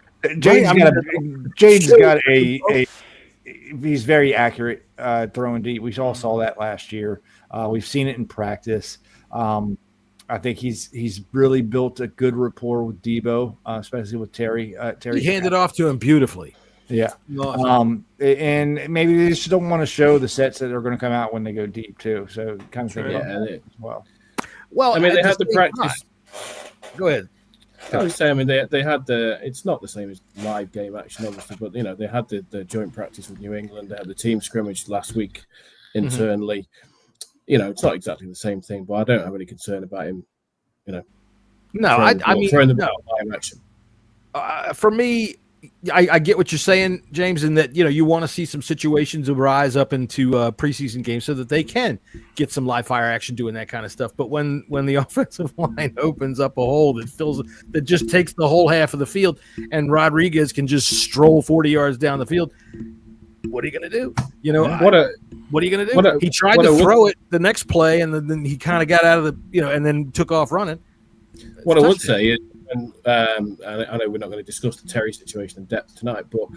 got a he's very accurate throwing deep. We all saw that last year. We've seen it in practice. I think he's really built a good rapport with Debo, especially with Terry. Terry handed off to him beautifully. Yeah. And maybe they just don't want to show the sets that are going to come out when they go deep too. So kind of think about that as well. Well, I mean, they had the practice. Go ahead. I was saying, I mean, they had it's not the same as live game action, obviously, but, you know, they had the joint practice with New England. They had the team scrimmage last week internally. Mm-hmm. You know, it's not exactly the same thing, but I don't have any concern about him, you know. No, throwing the ball live action. For me, I get what you're saying, James, in that, you know, you want to see some situations arise up into preseason games so that they can get some live fire action doing that kind of stuff. But when the offensive line opens up a hole that just takes the whole half of the field and Rodriguez can just stroll 40 yards down the field, what are you going to do? You know, what are you going to do? He tried to throw it the next play, and then he kind of got out of the, you know, and then took off running. What I would say is, and I know we're not going to discuss the Terry situation in depth tonight, but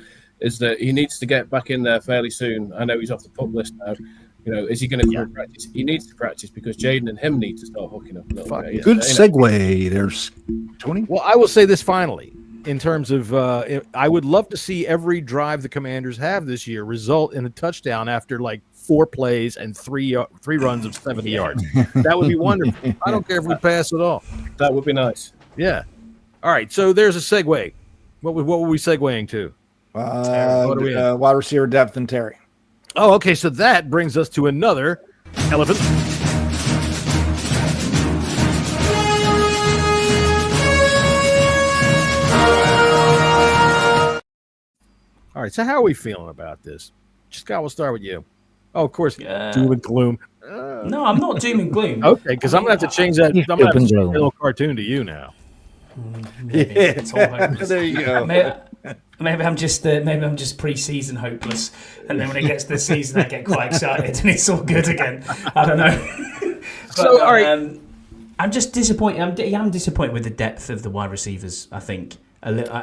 is that he needs to get back in there fairly soon. I know he's off the pup list now. You know, is he going to practice? He needs to practice because Jaden and him need to start hooking up a little bit. Good segue. There's Tony. Well, I will say this finally. In terms of, I would love to see every drive the Commanders have this year result in a touchdown after like 4 plays and three runs of 70 yards. That would be wonderful. I don't care if we pass at all. That would be nice. Yeah. All right. So there's a segue. What were we segueing to? Wide receiver depth and Terry. Oh, okay. So that brings us to another elephant. All right, so how are we feeling about this? Scott, we'll start with you. Oh, of course, doom and gloom. No, I'm not doom and gloom. Okay, because I'm going to have to change that. I'm going to have to change the little cartoon to you now. There you go. Maybe I'm just preseason hopeless, and then when it gets to the season, I get quite excited, and it's all good again. I don't know. So, all right, I'm just disappointed. I'm disappointed with the depth of the wide receivers. I think.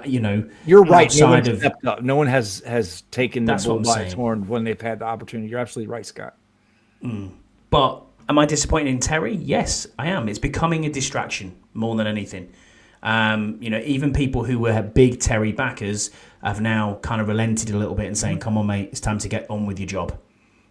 You know, you're right. No one has taken the bull by its horn when they've had the opportunity. You're absolutely right, Scott. But am I disappointed in Terry? Yes, I am. It's becoming a distraction more than anything. You know, even people who were big Terry backers have now kind of relented a little bit and saying, "Come on, mate, it's time to get on with your job,"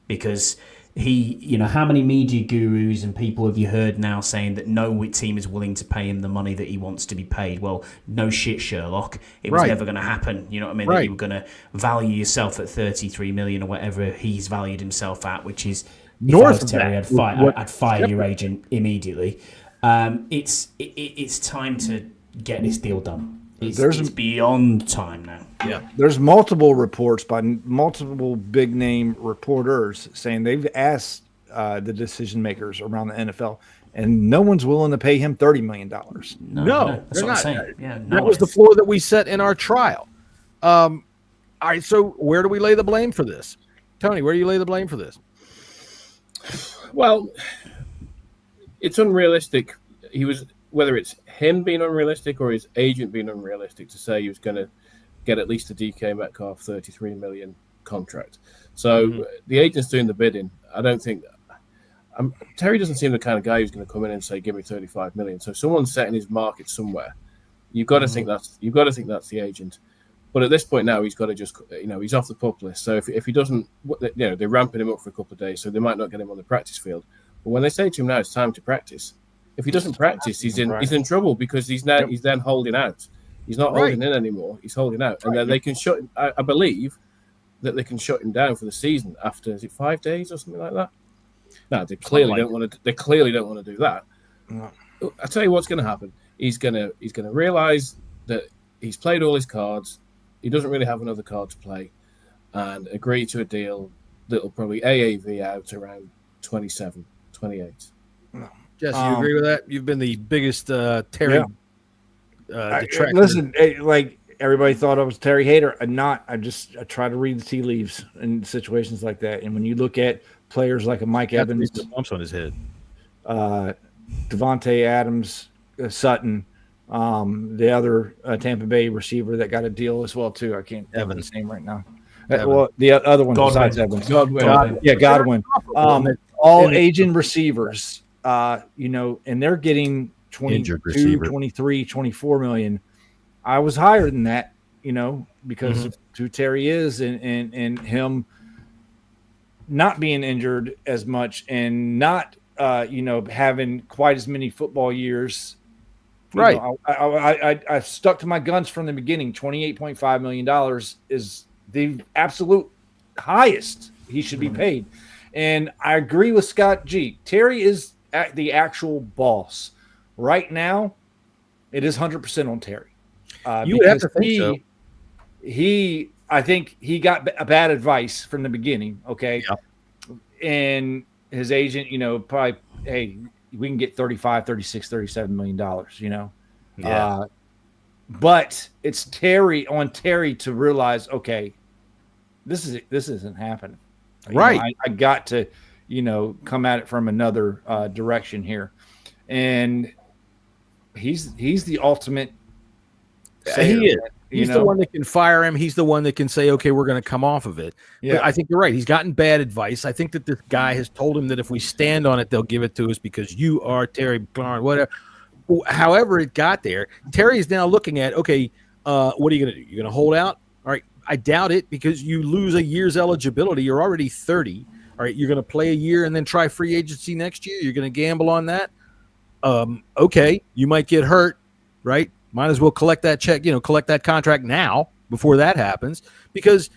because he, you know, how many media gurus and people have you heard now saying that no team is willing to pay him the money that he wants to be paid? Well, no shit, Sherlock. It was never going to happen. You know what I mean? That you were going to value yourself at 33 million or whatever he's valued himself at, which is north of Terry, that. I'd fire your agent immediately. It's time to get this deal done. It's beyond time now. Yeah. There's multiple reports by multiple big name reporters saying they've asked the decision makers around the NFL, and no one's willing to pay him $30 million. No, that's what I'm saying. Yeah, that was the floor that we set in our trial. All right, so where do we lay the blame for this? Tony, where do you lay the blame for this? Well, it's unrealistic. Whether it's him being unrealistic or his agent being unrealistic to say he was going to get at least a DK Metcalf $33 million contract. So the agent's doing the bidding. I don't think Terry doesn't seem the kind of guy who's going to come in and say, "Give me $35 million." So someone's setting his market somewhere. You've got to think that's the agent. But at this point now, he's got to just, he's off the pup list. So if he doesn't, they're ramping him up for a couple of days, so they might not get him on the practice field. But when they say to him now it's time to practice, if he doesn't practice, he's in trouble because he's then holding out. He's not holding in anymore. He's holding out, and then they can shut him. I believe that they can shut him down for the season after 5 days or something like that. No, they clearly don't want to. They clearly don't want to do that. No. I tell you what's going to happen. He's going to realize that he's played all his cards. He doesn't really have another card to play, and agree to a deal that will probably AAV out around 27, 28. No. Jesse, you agree with that? You've been the biggest Terry detractor. Listen, like everybody thought I was a Terry hater. I'm not. I try to read the tea leaves in situations like that. And when you look at players like a Mike Evans, bumps on his head, Devontae Adams, Sutton, the other Tampa Bay receiver that got a deal as well too. I can't think of his name right now. Well, the other one besides Evans, Godwin. All aging receivers. And they're getting 22, 23, 24 million. I was higher than that, because of who Terry is and him not being injured as much and not, having quite as many football years. Right. I stuck to my guns from the beginning. $28.5 million is the absolute highest he should be paid. And I agree with Scott G. Terry is the actual boss. Right now, it is 100% on Terry. You would have to think so. I think he got a bad advice from the beginning, okay? Yeah. And his agent, probably, hey, we can get 35, 36, $37 million, Yeah. But it's Terry to realize, okay, this isn't happening. Right. I got to, come at it from another direction here. And he's the ultimate sayer. He is. He's the one that can fire him. He's the one that can say, okay, we're going to come off of it. Yeah. But I think you're right. He's gotten bad advice. I think that this guy has told him that if we stand on it, they'll give it to us because you are Terry Clarn, whatever. However it got there, Terry is now looking at, okay, what are you going to do? You're going to hold out? All right. I doubt it because you lose a year's eligibility. You're already 30. All right. You're going to play a year and then try free agency next year. You're going to gamble on that. Okay. You might get hurt, right? Might as well collect that check, collect that contract now before that happens, because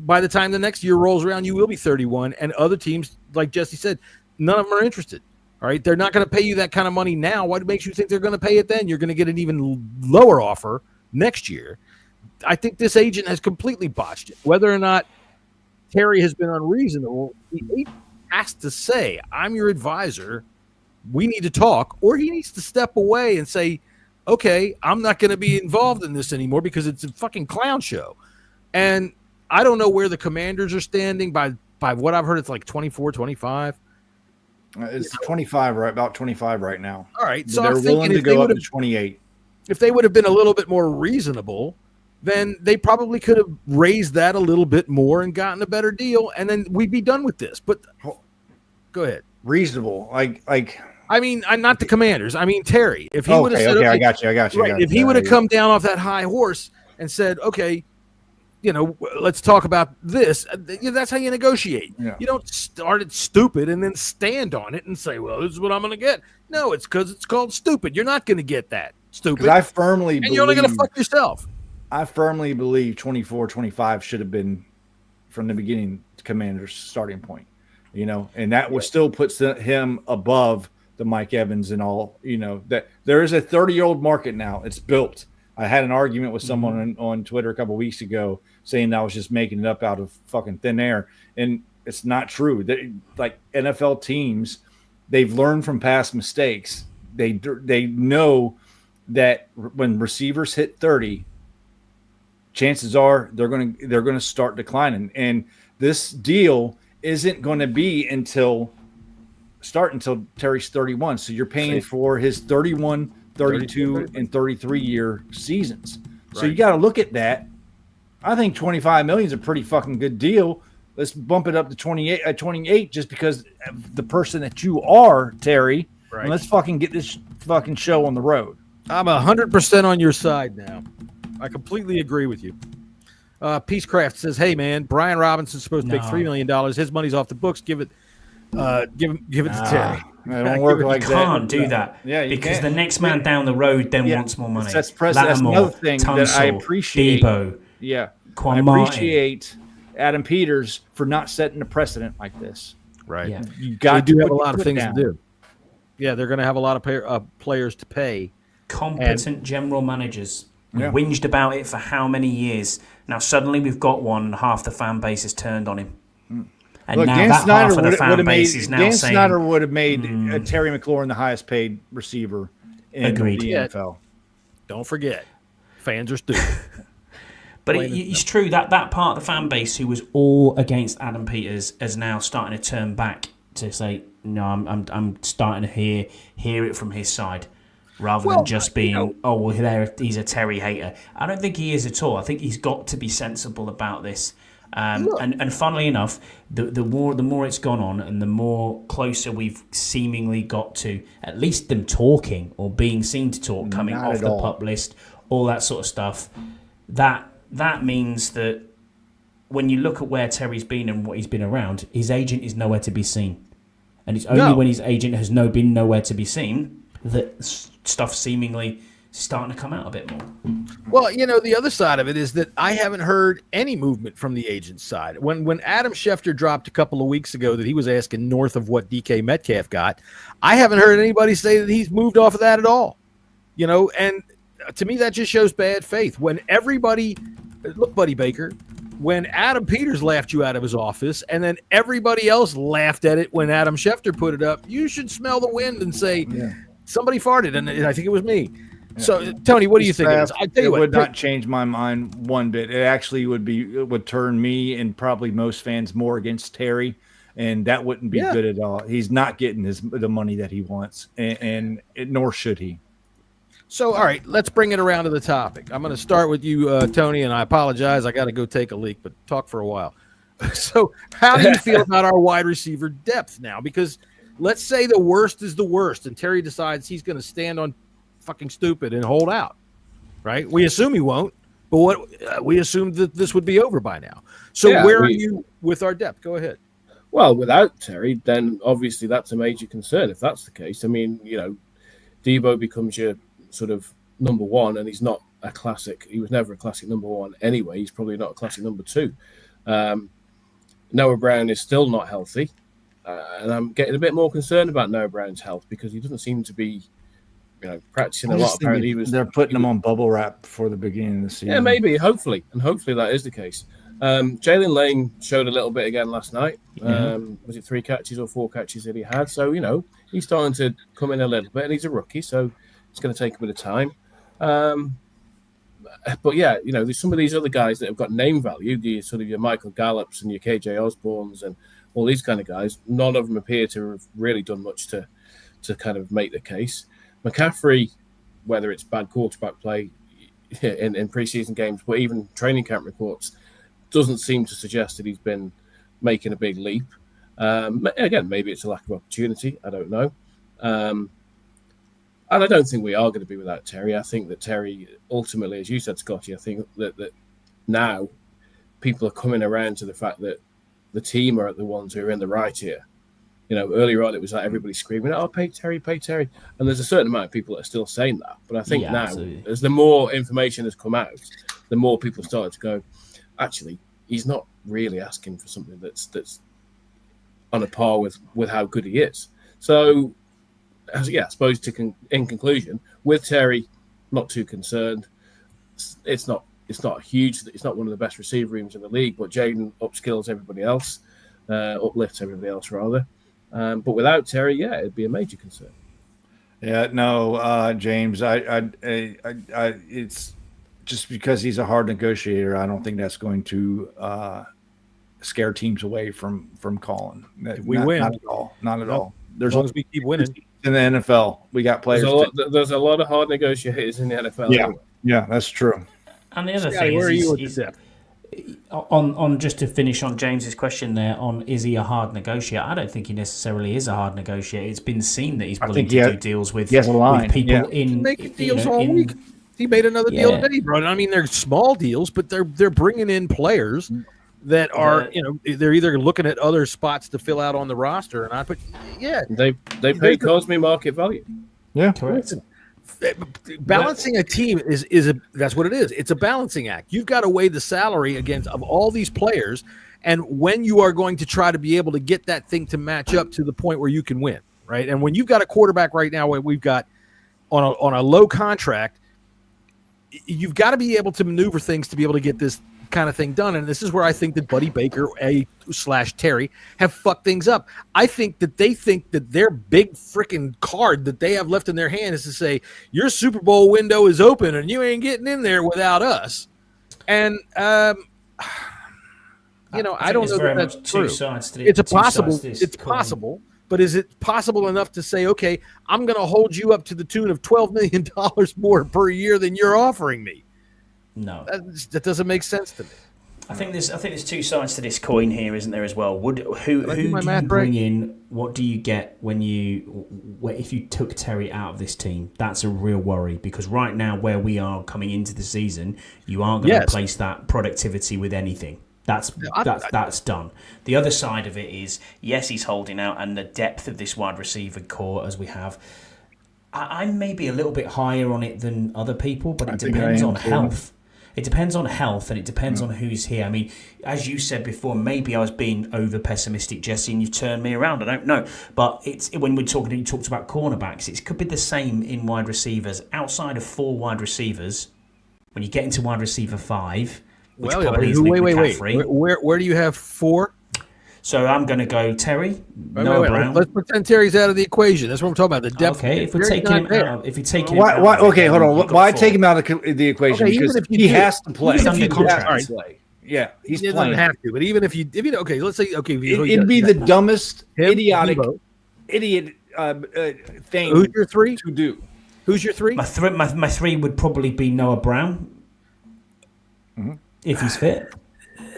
by the time the next year rolls around, you will be 31. And other teams, like Jesse said, none of them are interested. All right. They're not going to pay you that kind of money now. What makes you think they're going to pay it then? You're going to get an even lower offer next year. I think this agent has completely botched it. Whether or not Terry has been unreasonable, the agent has to say, I'm your advisor. We need to talk, or he needs to step away and say, okay, I'm not going to be involved in this anymore because it's a fucking clown show. And I don't know where the Commanders are standing by what I've heard. It's like 24, 25. It's 25, right? About 25 right now. All right. So they're willing to go up to 28. If they would have been a little bit more reasonable, then they probably could have raised that a little bit more and gotten a better deal. And then we'd be done with this. But go ahead. Reasonable. Like, I mean, not the Commanders. I mean, Terry. If he would have said, okay, I got you. Right. If he would have come down off that high horse and said, okay, let's talk about this. That's how you negotiate. Yeah. You don't start it stupid and then stand on it and say, well, this is what I'm going to get. No, it's because it's called stupid. You're not going to get that stupid. I firmly believe, you're only going to fuck yourself. I firmly believe 24, 25 should have been from the beginning Commanders' starting point, and that was still puts him above the Mike Evans and all, that there is a 30-year-old market now. It's built. I had an argument with someone on Twitter a couple of weeks ago saying I was just making it up out of fucking thin air, and it's not true. Like NFL teams, they've learned from past mistakes. They know that when receivers hit 30, chances are they're going to start declining, and this deal isn't going to be until Terry's 31. So you're paying for his 31, 32, and 33 year seasons. So you got to look at that. I think 25 million is a pretty fucking good deal. Let's bump it up to 28 just because of the person that you are, Terry. Right. And let's fucking get this fucking show on the road. I'm 100% on your side now. I completely agree with you. Peacecraft says, "Hey man, Brian Robinson's supposed to make $3 million. His money's off the books. Give it to Terry." Don't work like that. You can't do that. Yeah, because the next man down the road then wants more money. That's another thing that I appreciate. Debo, I appreciate Adam Peters for not setting a precedent like this. Right. Yeah. You got to have a lot of things to do. Yeah, they're going to have a lot of players to pay. Competent general managers. We whinged about it for how many years? Now suddenly we've got one, and half the fan base has turned on him. And look, now Dan that Snyder half of the fan base is now Dan saying... Snyder would have made Terry McLaurin the highest paid receiver in the NFL. Don't forget, fans are stupid. But it's true that part of the fan base who was all against Adam Peters is now starting to turn back to say, no, I'm starting to hear it from his side. Rather than just being, he's a Terry hater. I don't think he is at all. I think he's got to be sensible about this. And funnily enough, the more it's gone on, and the more closer we've seemingly got to at least them talking or being seen to talk, coming off the pup list, all that sort of stuff. That means that when you look at where Terry's been and what he's been around, his agent is nowhere to be seen, and it's only when his agent has been nowhere to be seen that stuff seemingly starting to come out a bit more. Well, the other side of it is that I haven't heard any movement from the agent's side. When Adam Schefter dropped a couple of weeks ago that he was asking north of what DK Metcalf got, I haven't heard anybody say that he's moved off of that at all. And to me that just shows bad faith. When everybody, look, Buddy Baker, when Adam Peters laughed you out of his office and then everybody else laughed at it when Adam Schefter put it up, you should smell the wind and say, somebody farted, and I think it was me. Yeah. So, Tony, what do you think? It would not change my mind one bit. It actually would turn me and probably most fans more against Terry, and that wouldn't be good at all. He's not getting the money that he wants, and nor should he. So, all right, let's bring it around to the topic. I'm going to start with you, Tony, and I apologize. I got to go take a leak, but talk for a while. So, how do you feel about our wide receiver depth now? Because let's say the worst is the worst, and Terry decides he's going to stand on fucking stupid and hold out, right? We assume he won't, but we assume that this would be over by now. So where are you with our depth? Go ahead. Well, without Terry, then obviously that's a major concern. If that's the case, I mean, Debo becomes your sort of number one, and he's not a classic. He was never a classic number one anyway. He's probably not a classic number two. Noah Brown is still not healthy. And I'm getting a bit more concerned about Noah Brown's health because he doesn't seem to be, practicing a lot. Apparently, they're putting him on bubble wrap before the beginning of the season. Yeah, maybe, hopefully that is the case. Jalen Lane showed a little bit again last night. Was it 3 catches or 4 catches that he had? So he's starting to come in a little bit, and he's a rookie, so it's going to take a bit of time. But yeah, there's some of these other guys that have got name value, your Michael Gallups and your KJ Osbornes and all these kind of guys. None of them appear to have really done much to kind of make the case. McCaffrey, whether it's bad quarterback play in preseason games, but even training camp reports, doesn't seem to suggest that he's been making a big leap. Again, maybe it's a lack of opportunity. I don't know. And I don't think we are going to be without Terry. I think that Terry, ultimately, as you said, Scotty, I think that now people are coming around to the fact that the team are the ones who are in the right here. Earlier on, it was like everybody screaming, "Oh, pay Terry, pay Terry." And there's a certain amount of people that are still saying that. But I think now, absolutely, as the more information has come out, the more people started to go, actually, he's not really asking for something that's on a par with how good he is. So, I suppose in conclusion, with Terry, not too concerned. it's not huge. It's not one of the best receiver rooms in the league, but Jaden upskills everybody else, uplifts everybody else rather. But without Terry, yeah, it'd be a major concern. Yeah, no, James, it's just because he's a hard negotiator. I don't think that's going to scare teams away from calling. We win. Not at all. Not at all. As long as we keep winning in the NFL, we got players. There's a lot of hard negotiators in the NFL. Yeah, yeah, that's true. And the other thing is on just to finish on James's question there on is he a hard negotiator? I don't think he necessarily is a hard negotiator. It's been seen that he's willing to do deals with people in making deals all week. He made another deal today, bro. I mean, they're small deals, but they're bringing in players that are they're either looking at other spots to fill out on the roster or not. But they pay Cosme market value. Yeah, correct. Balancing a team is that's what it is. It's a balancing act. You've got to weigh the salary of all these players, and when you are going to try to be able to get that thing to match up to the point where you can win, right? And when you've got a quarterback right now where we've got on a low contract, you've got to be able to maneuver things to be able to get this kind of thing done. And this is where I think that Buddy Baker / Terry have fucked things up. I think that they think that their big freaking card that they have left in their hand is to say, your Super Bowl window is open and you ain't getting in there without us. And, I don't know that that's true. It's possible, but is it possible enough to say, okay, I'm going to hold you up to the tune of $12 million more per year than you're offering me? No, that doesn't make sense to me. I think there's two sides to this coin here, isn't there? As well, who do you bring in? What do you get if you took Terry out of this team? That's a real worry because right now, where we are coming into the season, you aren't going to replace that productivity with anything. That's done. The other side of it is yes, he's holding out, and the depth of this wide receiver core as we have. I'm maybe a little bit higher on it than other people, but it depends on health. It depends on health and it depends on who's here. I mean, as you said before, maybe I was being over pessimistic, Jesse, and you've turned me around. I don't know. But it's when you talked about cornerbacks, it could be the same in wide receivers. Outside of 4 wide receivers, when you get into wide receiver 5, which probably is Luke McCaffrey. Where do you have 4? So I'm going to go Terry, Noah Brown. Let's pretend Terry's out of the equation. That's what I'm talking about. The depth. Okay, if we're taking him out, okay, hold on. Why take him out of the equation? Because he has to play. He's under contract. Yeah, he's playing. Doesn't have to. But even if you okay, let's say okay, it'd be the dumbest, idiot thing. Who's your 3 to do? Who's your 3? My 3 would probably be Noah Brown, if he's fit.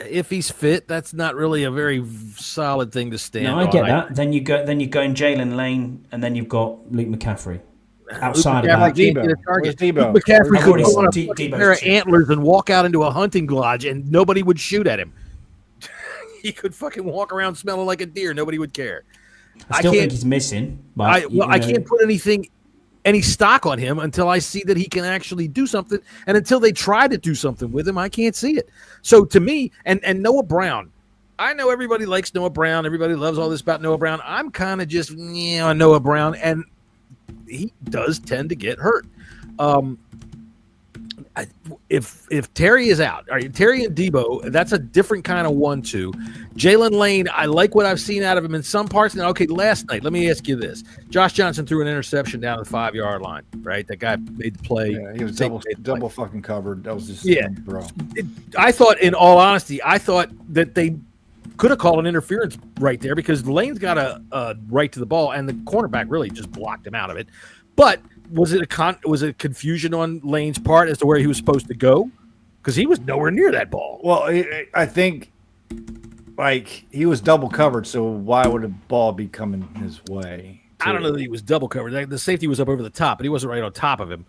If he's fit, that's not really a very solid thing to stand on. No, I get that. Then you go in Jalen Lane, and then you've got Luke McCaffrey. Outside of that, Debo. Luke McCaffrey could go on a pair of antlers and walk out into a hunting lodge, and nobody would shoot at him. He could fucking walk around smelling like a deer. Nobody would care. I still think he's missing. But I can't put any stock on him until I see that he can actually do something, and until they try to do something with him, I can't see it. So to me, and Noah Brown, I know everybody likes Noah Brown, everybody loves all this about Noah Brown. I'm kind of just on Noah Brown, and he does tend to get hurt. If Terry is out, Terry and Debo, that's a different kind of 1-2. Jalen Lane, I like what I've seen out of him in some parts. Now, okay, last night, let me ask you this. Josh Johnson threw an interception down the 5-yard line, right? That guy made the play. Yeah, he was double fucking covered. That was just bro. I thought, in all honesty, that they could have called an interference right there because Lane's got a right to the ball, and the cornerback really just blocked him out of it. But was it a confusion on Lane's part as to where he was supposed to go? Because he was nowhere near that ball. Well, I think he was double covered, so why would a ball be coming his way? I don't know that he was double covered. The safety was up over the top, but he wasn't right on top of him.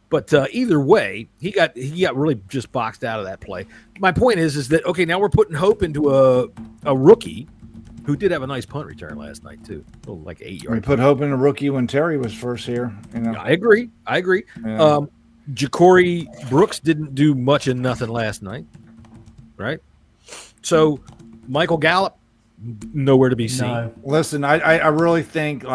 But either way, he got really just boxed out of that play. My point is that okay, now we're putting hope into a rookie who did have a nice punt return last night too, like 8 yards. We put hope in a rookie when Terry was first here. I agree. Yeah. Ja'Cory Brooks didn't do much and nothing last night, right? So Michael Gallup, nowhere to be seen. No. Listen, I really think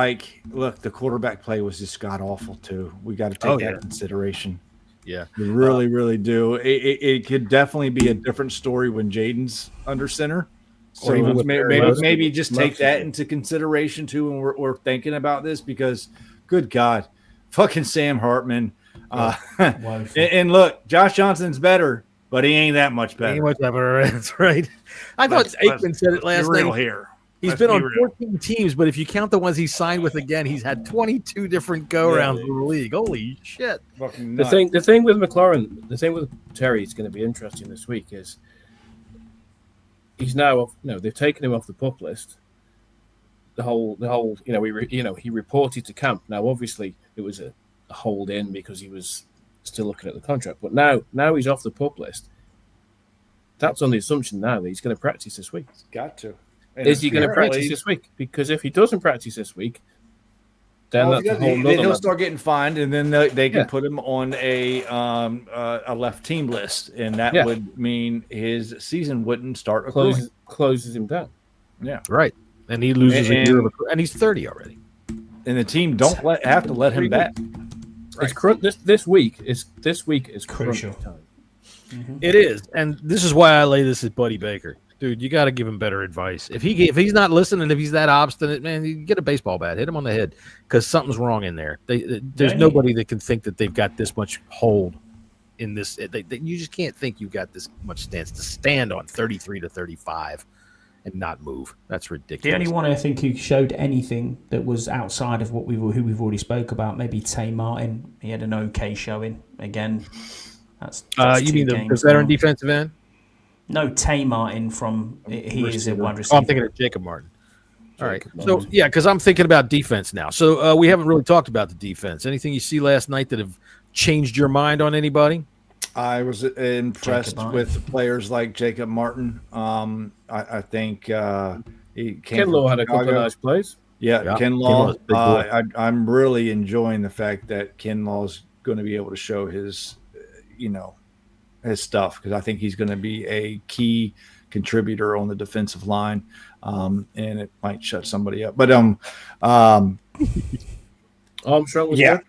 look, the quarterback play was just god awful too. We got to take that into consideration. Yeah. We really, really do. It could definitely be a different story when Jaden's under center. So even with maybe just take that into consideration too when we're thinking about this, because good God, fucking Sam Hartman. And look, Josh Johnson's better, but he ain't that much better. Ain't much better. That's right. I thought Aikman said it last night. Here. He's been on 14 teams, but if you count the ones he signed with again, he's had 22 different go-rounds in the league. Holy shit. The thing with McLaurin, the thing with Terry is going to be interesting this week is he's now, they've taken him off the pup list. The whole, he reported to camp. Now, obviously, it was a hold in because he was still looking at the contract. But now he's off the pup list. That's on the assumption now that he's going to practice this week. He's got to. Is he going to practice this week? Because if he doesn't practice this week, then that's a whole nother he'll start getting fined, and then they can put him on a left team list, and that would mean his season wouldn't start accruing. Closes him down. Yeah, right. And he loses a year, and he's 30 already. And the team have to let him back. Right. This week is crucial time. Mm-hmm. It is, and this is why I lay this at Buddy Baker. Dude, you got to give him better advice. If he's not listening, if he's that obstinate, man, you get a baseball bat, hit him on the head, because something's wrong in there. There's nobody that can think that they've got this much hold in this. You just can't think you've got this much stance to stand on 33 to 35 and not move. That's ridiculous. The only one I think who showed anything that was outside of who we've already spoke about, maybe Tay Martin. He had an okay showing again. That's you mean the veteran defensive end? No, Tay Martin he is a wide receiver. I'm thinking of Jacob Martin. All right. So, because I'm thinking about defense now. So, we haven't really talked about the defense. Anything you see last night that have changed your mind on anybody? I was impressed with players like Jacob Martin. I think Kinlaw had a couple of nice plays. Yeah, Kinlaw. I'm really enjoying the fact that Kinlaw's going to be able to show his stuff, because I think he's going to be a key contributor on the defensive line, and it might shut somebody up. But Armstrong was good.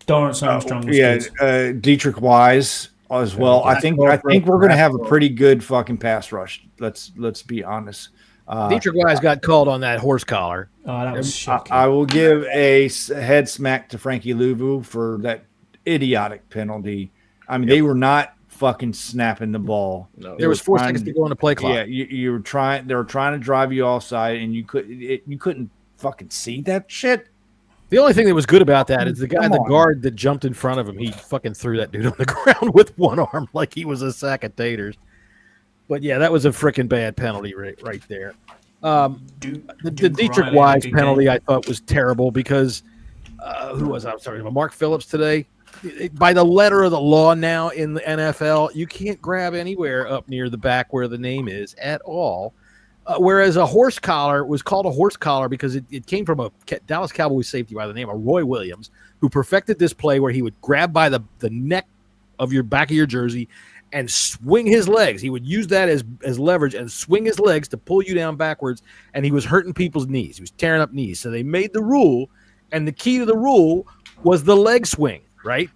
Dorrance Armstrong was good. Dietrich Wise as well. I think we're going to have a pretty good fucking pass rush. Let's be honest. Dietrich Wise got called on that horse collar. Oh, that was shocking. I will give a head smack to Frankie Louvu for that idiotic penalty. I mean, they were not fucking snapping the ball. No, there was 4 seconds to go on the play clock. Yeah, you were trying. They were trying to drive you offside, and you couldn't fucking see that shit. The only thing that was good about that is the guy, the guard that jumped in front of him, he fucking threw that dude on the ground with one arm like he was a sack of taters. But yeah, that was a freaking bad penalty right there. The Dietrich Wise penalty I thought was terrible because who was I? I'm sorry, Mark Phillips today. By the letter of the law now in the NFL, you can't grab anywhere up near the back where the name is at all. Whereas a horse collar was called a horse collar because it came from a Dallas Cowboys safety by the name of Roy Williams, who perfected this play where he would grab by the neck of your back of your jersey and swing his legs. He would use that as leverage and swing his legs to pull you down backwards, and he was hurting people's knees. He was tearing up knees. So they made the rule, and the key to the rule was the leg swing, right?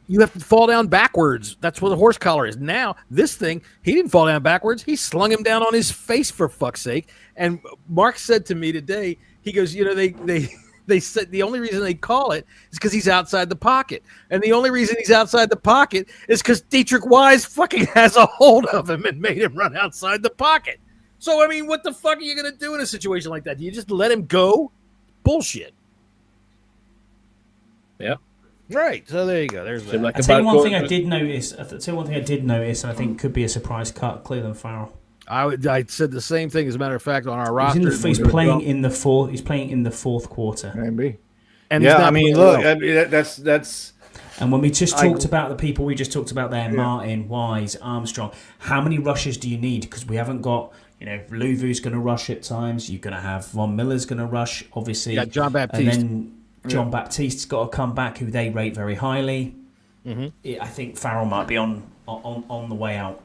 You have to fall down backwards. That's what a horse collar is. Now, this thing, he didn't fall down backwards. He slung him down on his face, for fuck's sake. And Mark said to me today, he goes, they said the only reason they call it is because he's outside the pocket. And the only reason he's outside the pocket is because Dietrich Wise fucking has a hold of him and made him run outside the pocket. So, I mean, what the fuck are you going to do in a situation like that? Do you just let him go? Bullshit. Yeah. Right. So there you go. There's that. I'll tell you one thing I did notice, and I think could be a surprise cut, Cleveland Farrell. I said the same thing, as a matter of fact, on our roster. He's playing in the fourth quarter. Maybe. And yeah, I mean, look, that's. And when we just talked about the people we just talked about there, Martin, Wise, Armstrong, how many rushes do you need? Because we haven't got, Louvu's going to rush at times. You're going to have Von Miller's going to rush, obviously. Yeah, John Baptiste. And then John Baptiste's got to come back, who they rate very highly. Mm-hmm. I think Farrell might be on the way out.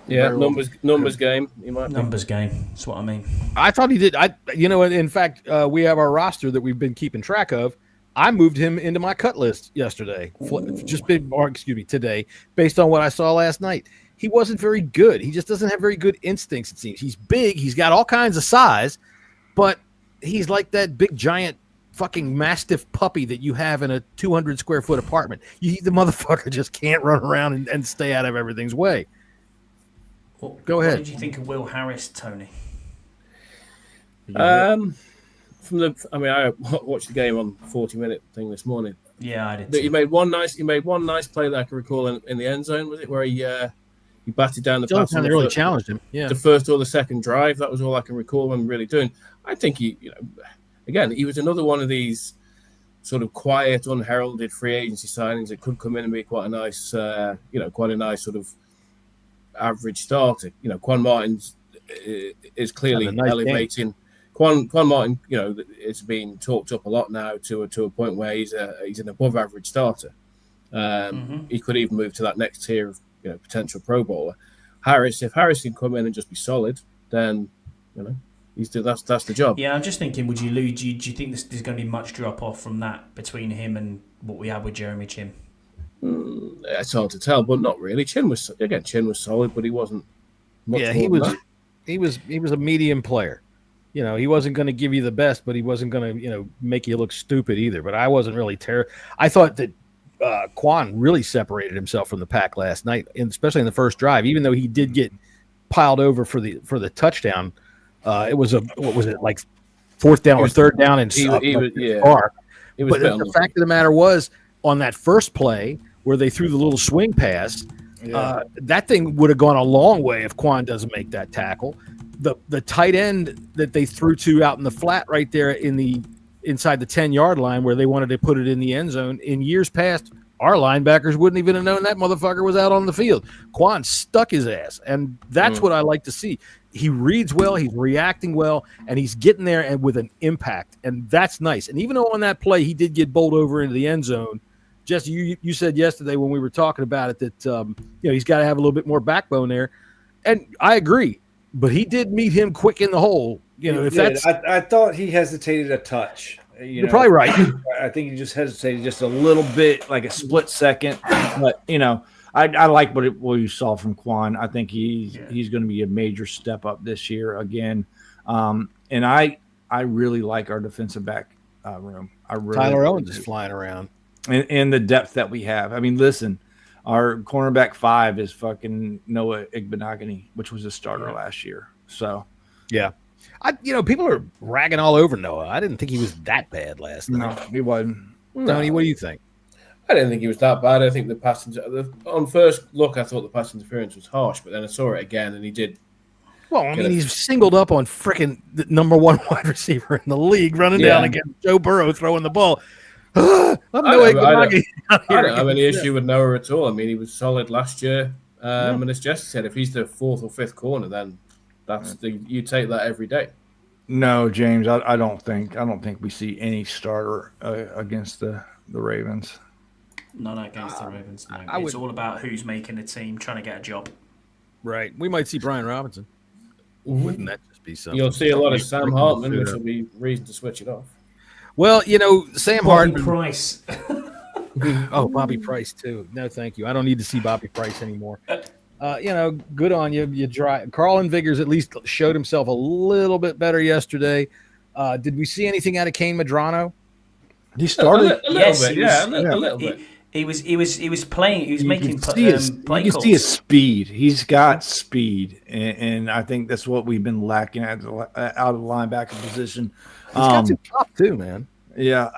Yeah, numbers game. He might numbers game. That's what I mean. I thought he did. In fact, we have our roster that we've been keeping track of. I moved him into my cut list yesterday, today, based on what I saw last night. He wasn't very good. He just doesn't have very good instincts, it seems. He's big. He's got all kinds of size, but he's like that big, giant fucking mastiff puppy that you have in a 200-square-foot apartment. The motherfucker just can't run around and stay out of everything's way. Well, go ahead. What did you think of Will Harris, Tony? I watched the game on 40-minute thing this morning. Yeah, I did. He made one nice play that I can recall in the end zone. Was it where he batted down the pass? They really challenged him. Yeah, the first or the second drive. That was all I can recall him really doing. I think he was another one of these sort of quiet, unheralded free agency signings that could come in and be quite a nice sort of average starter. Quan Martin's is clearly elevating. Game. Quan Martin, it's been talked up a lot now to a point where he's an above average starter. He could even move to that next tier of potential Pro Bowler. If Harris can come in and just be solid, then that's the job. Yeah, I'm just thinking, do you think there's going to be much drop off from that between him and what we had with Jeremy Chin? It's hard to tell, but not really. Chin was solid, but he wasn't. He was a medium player. He wasn't going to give you the best, but he wasn't going to, make you look stupid either. But I wasn't really I thought that Quan really separated himself from the pack last night, especially in the first drive. Even though he did get piled over for the touchdown, it was like fourth down or third down and far. But the fact of the matter was, on that first play where they threw the little swing pass, that thing would have gone a long way if Quan doesn't make that tackle. The tight end that they threw to out in the flat right there inside the 10-yard line where they wanted to put it in the end zone, in years past, our linebackers wouldn't even have known that motherfucker was out on the field. Quan stuck his ass, and that's what I like to see. He reads well, he's reacting well, and he's getting there and with an impact, and that's nice. And even though on that play he did get bowled over into the end zone, Jessy, you said yesterday when we were talking about it that he's got to have a little bit more backbone there, and I agree. But he did meet him quick in the hole. I thought he hesitated a touch. You're probably right. I think he just hesitated just a little bit, like a split second. But I like what you saw from Quan. I think he's going to be a major step up this year again. And I really like our defensive back room. Tyler Owens is flying around, and the depth that we have. I mean, listen. Our cornerback 5 is fucking Noah Igbenogany, which was a starter last year. So, yeah. People are ragging all over Noah. I didn't think he was that bad last night. No, he wasn't. Tony, what do you think? I didn't think he was that bad. I think the pass on first look, I thought the pass interference was harsh, but then I saw it again, and he did. Well, I mean, he's singled up on freaking the number 1 wide receiver in the league, running down against Joe Burrow throwing the ball. I don't have any issue with Noah at all. I mean, he was solid last year. And as Jessy said, if he's the 4th or 5th corner, then you take that every day. No, James, I don't think we see any starter against the Ravens. Not against the Ravens. No. It's all about who's making the team, trying to get a job. Right. We might see Brian Robinson. Wouldn't that just be something? You'll see a lot of Sam Hartman, which will be reason to switch it off. Well, Sam Hartman. Price. Bobby Price too. No, thank you. I don't need to see Bobby Price anymore. Good on you. You dry. Carlin Vigors at least showed himself a little bit better yesterday. Did we see anything out of Kane Madrano? He started a little bit. He was playing. He was making play calls. You can see his speed. He's got speed, and I think that's what we've been lacking out of the linebacker position. He's got some top too, man. Yeah,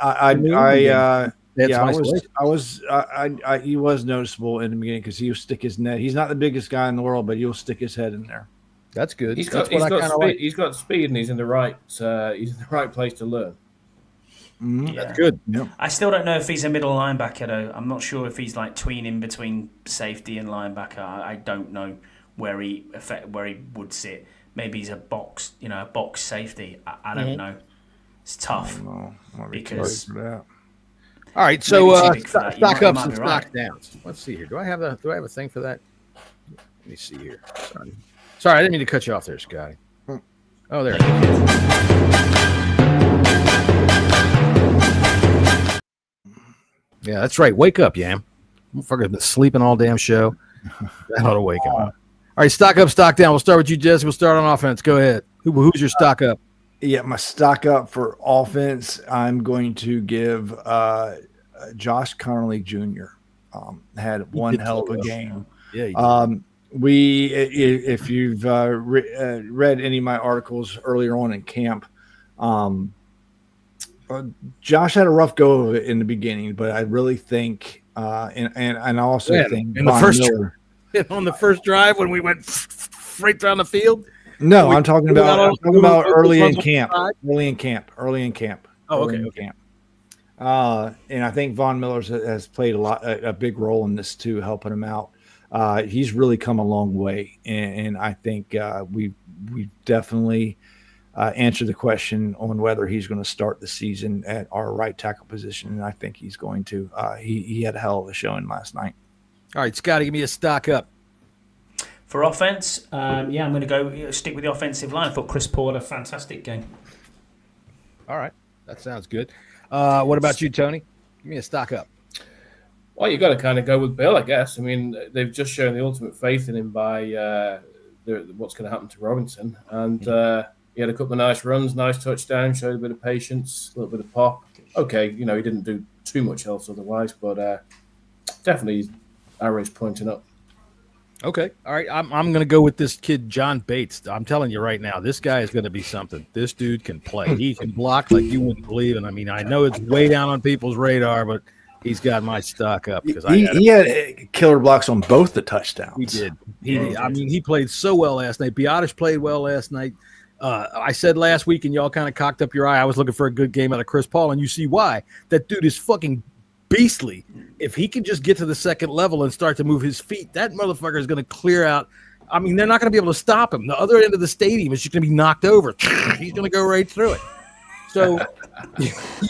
he was noticeable in the beginning because he will stick his net. He's not the biggest guy in the world, but he'll stick his head in there. That's good. He's got speed. He's got speed, and he's in the right place to learn. That's good. Yep. I still don't know if he's a middle linebacker though. I'm not sure if he's like tweening between safety and linebacker. I don't know where he would sit. Maybe he's a box safety. I don't know. It's tough because. All right, so stock ups and stock downs. Let's see here. Do I have a thing for that? Let me see here. Sorry, I didn't mean to cut you off there, Scotty. Oh, there it is. Yeah, that's right. Wake up, Yam. Motherfucker's been sleeping all damn show. That ought to wake him up. All right, stock up, stock down. We'll start with you, Jesse. We'll start on offense. Go ahead. Who's your stock up? Yeah, my stock up for offense, I'm going to give Josh Connolly Jr. Had one hell of a game. Yeah, if you've read any of my articles earlier on in camp, Josh had a rough go of it in the beginning, but I really think, and I also think in the first on the first drive when we went right down the field. No, I'm talking about early in camp. Early in camp. Oh, okay. Camp. And I think Von Miller has played a big role in this too, helping him out. He's really come a long way, and I think we definitely answered the question on whether he's going to start the season at our right tackle position, and I think he's going to. He had a hell of a showing last night. All right, Scotty, give me a stock up. For offense, I'm going to go stick with the offensive line. I thought Chris Paul had a fantastic game. All right, that sounds good. What about you, Tony? Give me a stock up. Well, you got to kind of go with Bill, I guess. I mean, they've just shown the ultimate faith in him by what's going to happen to Robinson. And he had a couple of nice runs, nice touchdowns, showed a bit of patience, a little bit of pop. Okay, he didn't do too much else otherwise, but definitely arrows pointing up. Okay. All right. I'm going to go with this kid, John Bates. I'm telling you right now, this guy is going to be something. This dude can play. He can block like you wouldn't believe. And I mean, I know it's way down on people's radar, but he's got my stock up because he had killer blocks on both the touchdowns. He did. He played so well last night. Biotish played well last night. I said last week, and y'all kind of cocked up your eye, I was looking for a good game out of Chris Paul, and you see why. That dude is fucking beastly. If he can just get to the second level and start to move his feet, that motherfucker is going to clear out. I mean, they're not going to be able to stop him. The other end of the stadium is just going to be knocked over. He's going to go right through it. So,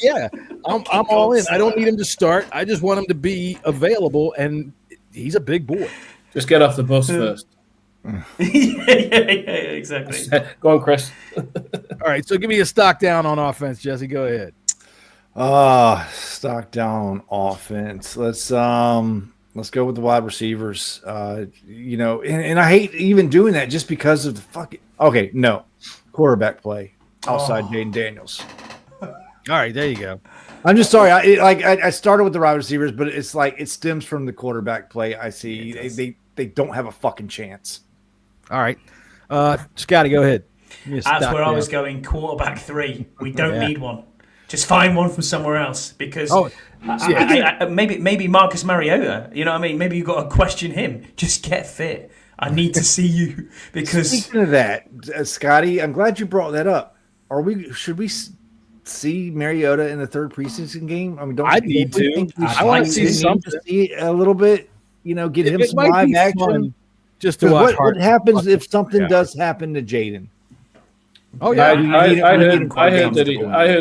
yeah, I'm all in. I don't need him to start. I just want him to be available, and he's a big boy. Just get off the bus first. yeah, exactly. Go on, Chris. All right, so give me a stock down on offense, Jesse. Go ahead. Stock down offense. Let's go with the wide receivers. And I hate even doing that just because of the fucking quarterback play outside Jaden Daniels. All right, there you go. I'm just sorry. I started with the wide receivers, but it's like it stems from the quarterback play. I see they don't have a fucking chance. All right, Scotty, go ahead. That's where I was going. Quarterback 3. We don't need one. Just find one from somewhere else because maybe Marcus Mariota. You know what I mean? Maybe you've got to question him. Just get fit. I need to see you because. Speaking of that, Scotty, I'm glad you brought that up. Should we see Mariota in the third preseason game? I mean, I need to. I want to see something. See a little bit. Get him some live action. Just to watch. What happens if something does happen to Jaden? Oh yeah, I heard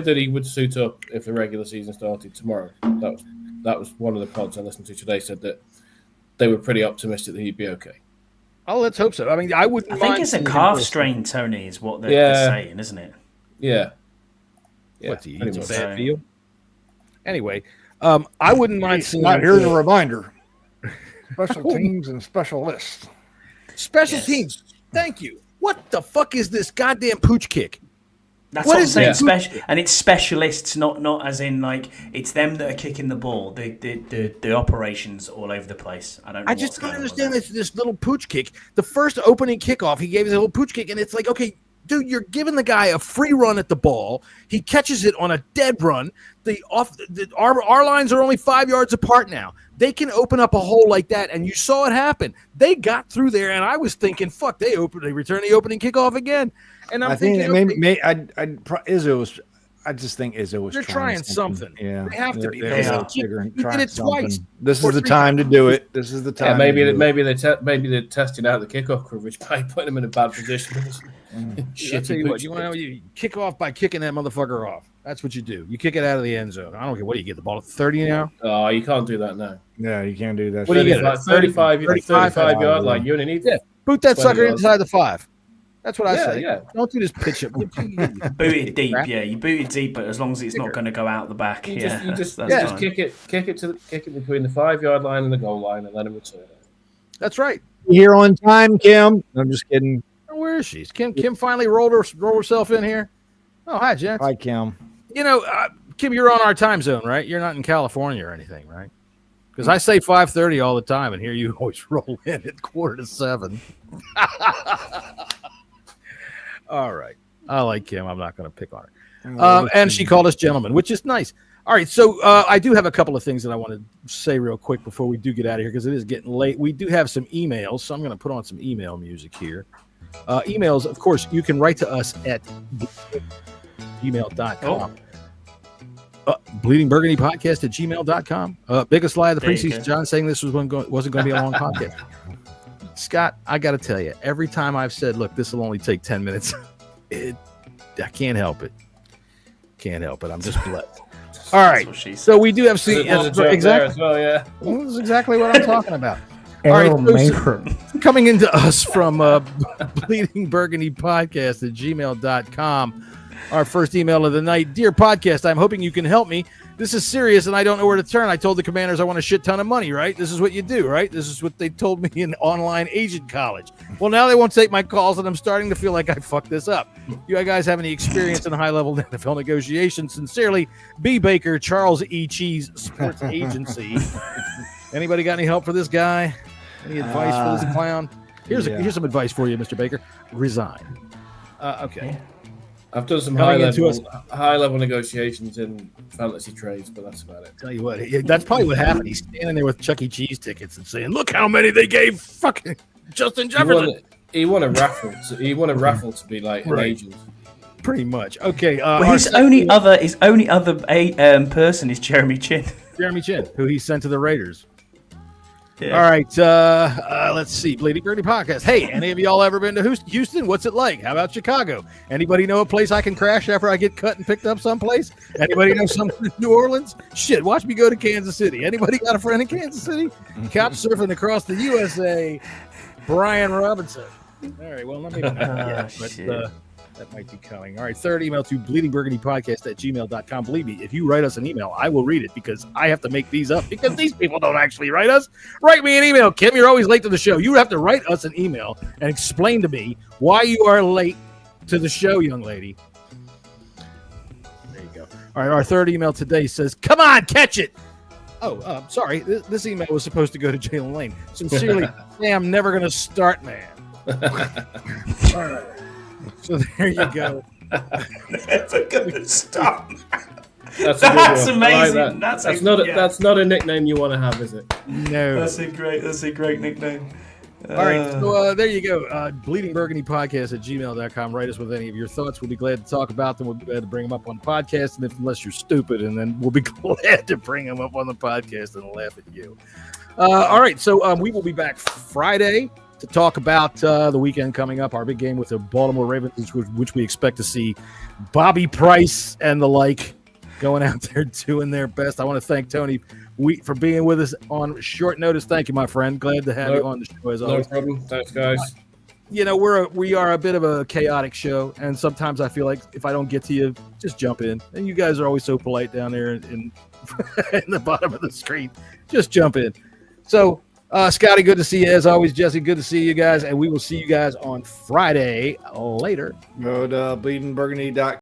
that he would suit up if the regular season started tomorrow. That was one of the pods I listened to today. Said that they were pretty optimistic that he'd be okay. Oh, let's hope so. I mean, I wouldn't. I think it's a calf strain, Tony, is what they're saying, isn't it? Yeah. What's he? It's a bad feel. Anyway, I wouldn't mind seeing. Here's a reminder: special teams and specialists. Special teams. Thank you. What the fuck is this goddamn pooch kick? That's what I'm saying. And it's specialists, not as in like it's them that are kicking the ball. The operations all over the place. I just don't understand this little pooch kick. The first opening kickoff, he gave us a little pooch kick, and it's like, okay, dude, you're giving the guy a free run at the ball. He catches it on a dead run. Our lines are only 5 yards apart now. They can open up a hole like that, and you saw it happen. They got through there, and I was thinking, fuck, they return the opening kickoff again. And I'm thinking, Izzo I just think Izzo was trying something. Yeah, they have to be. He did it twice. This is the time to do it. This is the time. Yeah, maybe they're testing out the kickoff coverage by putting him in a bad position. Shit, you want to know, you kick off by kicking that motherfucker off. That's what you do. You kick it out of the end zone. I don't care what you get the ball at 30 now. Oh, you can't do that now. Yeah, you can't do that. What do you get? 35 yard line. You only need boot that sucker inside the 5. That's what I say. Yeah. Don't do this pitch it. Boot it deep, yeah. You boot it deep, but as long as it's not going to go out the back, You just kick it between the 5-yard line and the goal line, and let him return it. That's right. Here on time, Kim. I'm just kidding. Where is she? Kim finally rolled herself in here. Oh, hi, Jen. Hi, Kim. You know, Kim, you're on our time zone, right? You're not in California or anything, right? Because I say 5:30 all the time, and here you always roll in at 6:45. All right. I like Kim. I'm not going to pick on her. And she called us gentlemen, which is nice. All right. So I do have a couple of things that I want to say real quick before we do get out of here because it is getting late. We do have some emails, so I'm going to put on some email music here. Emails, of course, you can write to us at gmail.com. Bleeding Burgundy podcast at gmail.com. Biggest lie of the preseason. John saying this wasn't going to be a long podcast. Scott, I got to tell you, every time I've said, look, this will only take 10 minutes, I can't help it. Can't help it. I'm just blessed. All right. So we do have exactly. Well, yeah. Well, this is exactly what I'm talking about. All right. So, coming into us from Bleeding Burgundy podcast at gmail.com. Our first email of the night. Dear podcast, I'm hoping you can help me. This is serious, and I don't know where to turn. I told the Commanders I want a shit ton of money, right? This is what you do, right? This is what they told me in online agent college. Well, now they won't take my calls, and I'm starting to feel like I fucked this up. You guys have any experience in high-level NFL negotiations? Sincerely, B. Baker, Charles E. Cheese Sports Agency. Anybody got any help for this guy? Any advice for this clown? Here's some advice for you, Mr. Baker. Resign. Okay. I've done some high-level negotiations in fantasy trades, but that's about it. Tell you what, that's probably what happened. He's standing there with Chuck E. Cheese tickets and saying, "Look how many they gave fucking Justin Jefferson." He won a raffle. He won a raffle to be like an agent. Pretty much. Okay. His only other person is Jeremy Chin. Jeremy Chin, who he sent to the Raiders. Yeah. All right, let's see. Bleeding Burgundy podcast. Hey, any of y'all ever been to Houston? What's it like? How about Chicago? Anybody know a place I can crash after I get cut and picked up someplace? Anybody know someone in New Orleans? Shit, watch me go to Kansas City. Anybody got a friend in Kansas City? Couch surfing across the USA. Brian Robinson. All right, well, let me know. But that might be coming. All right, third email to bleedingburgundypodcast at gmail.com. Believe me, if you write us an email, I will read it because I have to make these up because these people don't actually write us. Write me an email. Kim, you're always late to the show. You have to write us an email and explain to me why you are late to the show, young lady. There you go. All right, our third email today says, come on, catch it. Oh, sorry. This email was supposed to go to Jalen Lane. Sincerely, I'm never going to start, man. All right. So there you go. Never gonna stop. That's amazing. Like that's not a nickname you want to have, is it? No. That's a great nickname. All right, so there you go. Bleeding Burgundy podcast at gmail.com. Write us with any of your thoughts. We'll be glad to talk about them. We'll be glad to bring them up on the podcast. And unless you're stupid, and then we'll be glad to bring them up on the podcast and laugh at you. All right, so we will be back Friday to talk about the weekend coming up, our big game with the Baltimore Ravens, which we expect to see Bobby Price and the like going out there doing their best. I want to thank Tony for being with us on short notice. Thank you, my friend. Glad to have you on the show as always. No problem. Thanks, guys. You know, we are a bit of a chaotic show, and sometimes I feel like if I don't get to you, just jump in. And you guys are always so polite down there in the bottom of the screen. Just jump in. So, Scotty, good to see you as always. Jesse, good to see you guys, and we will see you guys on Friday. Later. Go to bleedingburgundy.com.